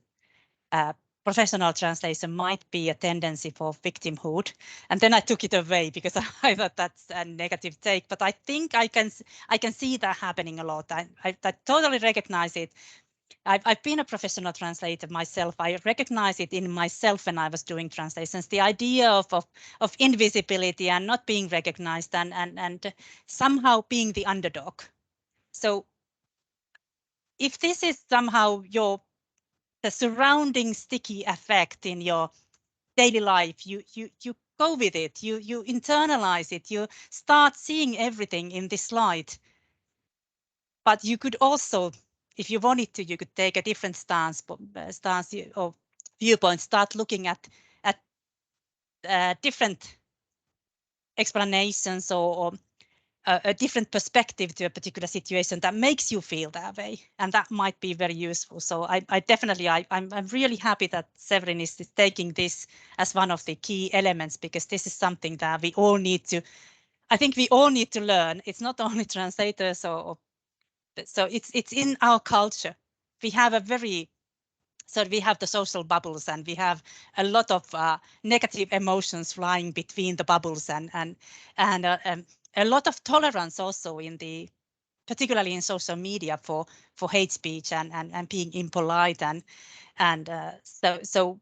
professional translation, might be a tendency for victimhood. And then I took it away because I thought that's a negative take. But I think I can see that happening a lot. I totally recognize it. I've been a professional translator myself. I recognize it in myself when I was doing translations. The idea of invisibility and not being recognized and somehow being the underdog. So if this is somehow the surrounding sticky effect in your daily life, you go with it, you internalize it, you start seeing everything in this light. But you could also, if you wanted to, you could take a different stance or viewpoint, start looking at different explanations or a different perspective to a particular situation that makes you feel that way, and that might be very useful. So I'm really happy that Severin is taking this as one of the key elements, because this is something that we all need to, I think we all need to learn. It's not only translators so it's in our culture. We have we have the social bubbles, and we have a lot of negative emotions flying between the bubbles, and a lot of tolerance also particularly in social media for hate speech and being impolite, and so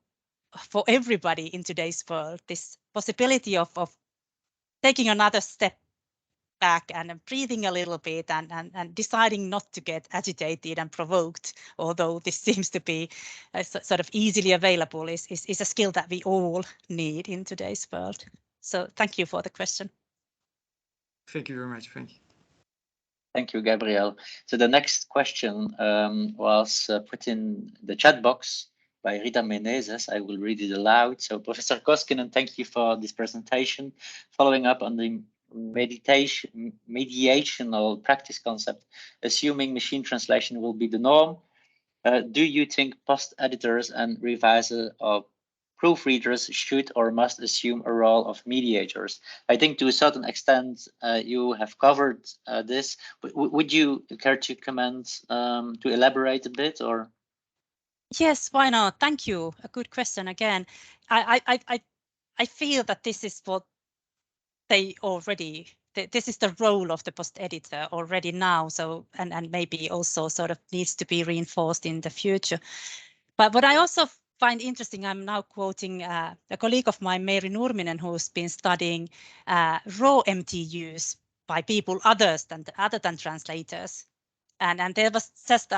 for everybody in today's world, this possibility of taking another step back and breathing a little bit and deciding not to get agitated and provoked, although this seems to be sort of easily available, is a skill that we all need in today's world. So thank you for the question. Thank you very much. Thank you. Thank you, Gabrielle. So the next question was put in the chat box by Rita Menezes. I will read it aloud. So Professor Koskinen, thank you for this presentation. Following up on the mediational practice concept, assuming machine translation will be the norm, do you think post-editors and revisers or proofreaders should or must assume a role of mediators? I think to a certain extent you have covered this, but would you care to comment, to elaborate a bit, or? Yes, why not? Thank you. A good question again. I feel that this is what they already, this is the role of the post-editor already now, so and maybe also sort of needs to be reinforced in the future. But what I also find interesting, I'm now quoting a colleague of mine, Meri Nurminen, who's been studying raw MTUs by people other than translators. And there was just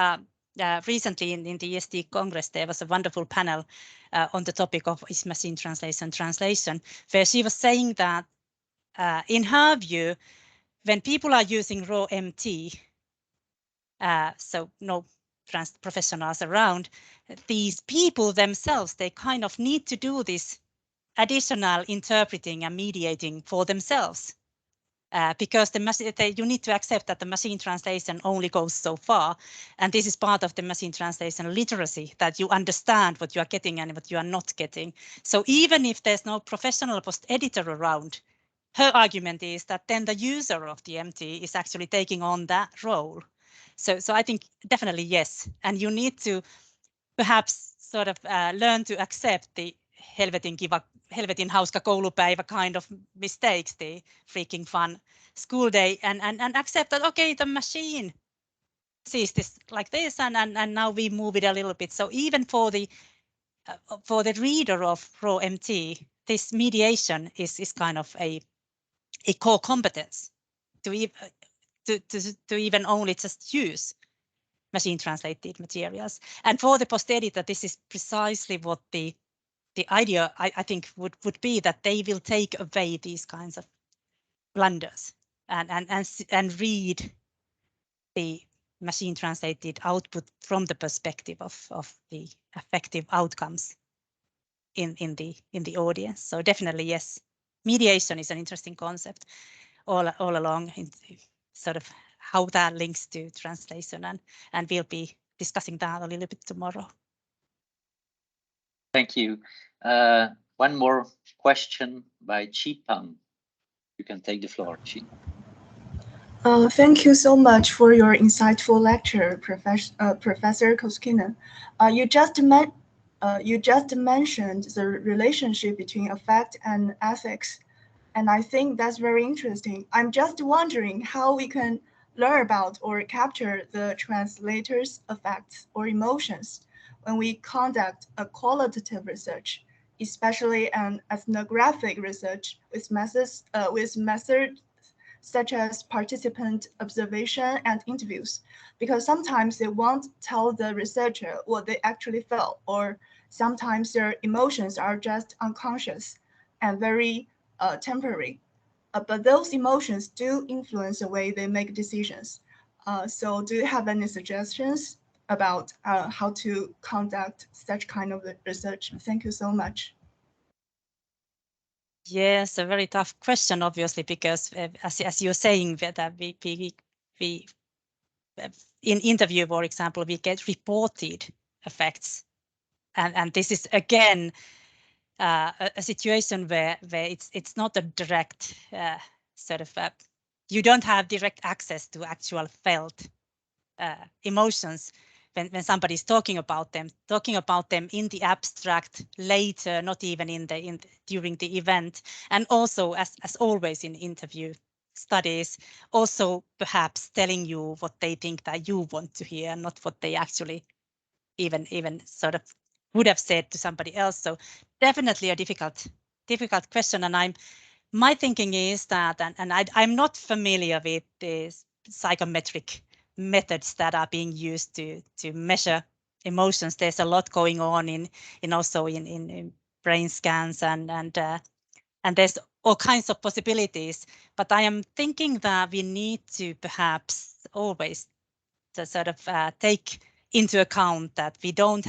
recently in the ESD Congress, there was a wonderful panel on the topic of is machine translation, where she was saying that in her view, when people are using raw MT, so no professionals around, these people themselves, they kind of need to do this additional interpreting and mediating for themselves. Because you need to accept that the machine translation only goes so far. And this is part of the machine translation literacy, that you understand what you are getting and what you are not getting. So even if there's no professional post-editor around, her argument is that then the user of the MT is actually taking on that role. So I think definitely yes. And you need to perhaps sort of learn to accept the helvetin hauska koulupäivä kind of mistakes, the freaking fun school day, and accept that, okay, the machine sees this like this, and now we move it a little bit. So even for the reader of raw MT, this mediation is kind of a core competence to even only just use machine translated materials. And for the post editor, this is precisely what the idea I think would be, that they will take away these kinds of blunders and read the machine translated output from the perspective of the affective outcomes in the audience. So definitely yes, mediation is an interesting concept all along, in sort of how that links to translation, and we'll be discussing that a little bit tomorrow. Thank you. One more question by Chipang. You can take the floor, Chipang. Thank you so much for your insightful lecture, Professor Koskinen. You just mentioned the relationship between affect and ethics, and I think that's very interesting. I'm just wondering how we can learn about or capture the translator's affects or emotions when we conduct a qualitative research, especially an ethnographic research with methods such as participant observation and interviews, because sometimes they won't tell the researcher what they actually felt, or sometimes their emotions are just unconscious and very temporary. But those emotions do influence the way they make decisions. So do you have any suggestions about how to conduct such kind of research? Thank you so much. Yes, a very tough question, obviously, because as you're saying, that we in interview, for example, we get reported effects, and this is again a situation where it's not a direct sort of you don't have direct access to actual felt emotions when somebody's talking about them in the abstract later, not even during the event. And also, as always in interview studies, also perhaps telling you what they think that you want to hear, not what they actually even sort of would have said to somebody else. So definitely a difficult question, and I'm my thinking is that, and I'm not familiar with the psychometric methods that are being used to measure emotions. There's a lot going on in also in brain scans and there's all kinds of possibilities. But I am thinking that we need to perhaps always to sort of take into account that we don't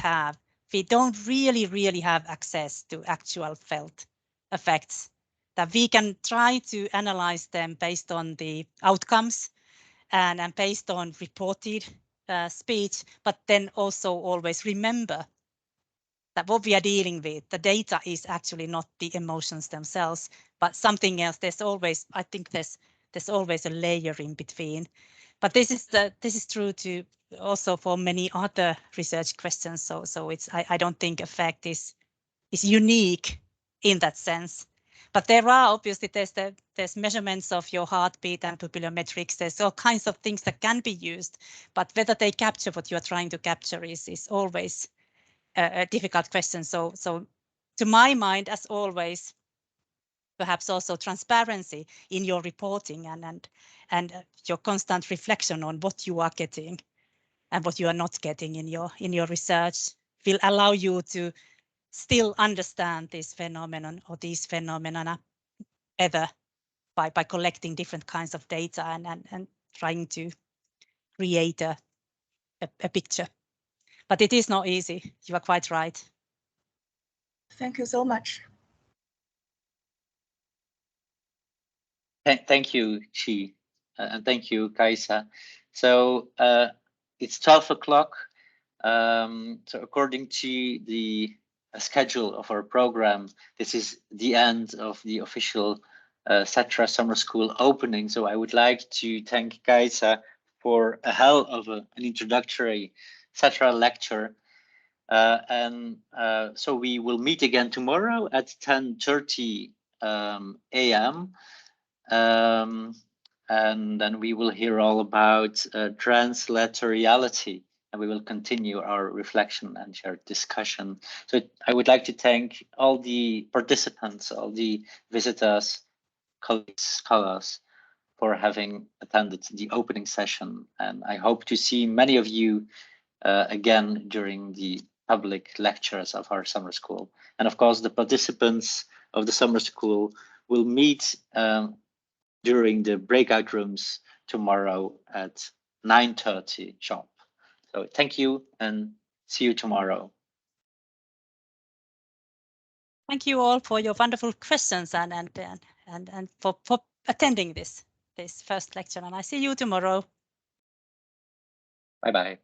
really have access to actual felt effects, that we can try to analyze them based on the outcomes and based on reported speech, but then also always remember that what we are dealing with, the data is actually not the emotions themselves, but something else. There's always, I think there's always a layer in between. But this is true to also for many other research questions. So it's I don't think affect is unique in that sense. But there are obviously there's measurements of your heartbeat and pupillometrics. There's all kinds of things that can be used, but whether they capture what you are trying to capture is always a difficult question. So to my mind, as always, perhaps also transparency in your reporting and your constant reflection on what you are getting and what you are not getting in your research will allow you to still understand this phenomenon or these phenomena better by collecting different kinds of data and trying to create a picture. But it is not easy. You are quite right. Thank you so much. Thank you, Chi, and thank you, Kaisa. So it's 12 o'clock. So according to the schedule of our program, this is the end of the official CETRA Summer School opening. So I would like to thank Kaisa for a hell of an introductory CETRA lecture. So we will meet again tomorrow at 10:30 a.m. And then we will hear all about translatoriality, and we will continue our reflection and shared discussion. So I would like to thank all the participants, all the visitors, colleagues, scholars, for having attended the opening session. And I hope to see many of you again during the public lectures of our summer school. And of course, the participants of the summer school will meet during the breakout rooms tomorrow at 9:30 sharp. So thank you and see you tomorrow. Thank you all for your wonderful questions and for attending this first lecture. And I see you tomorrow. Bye-bye.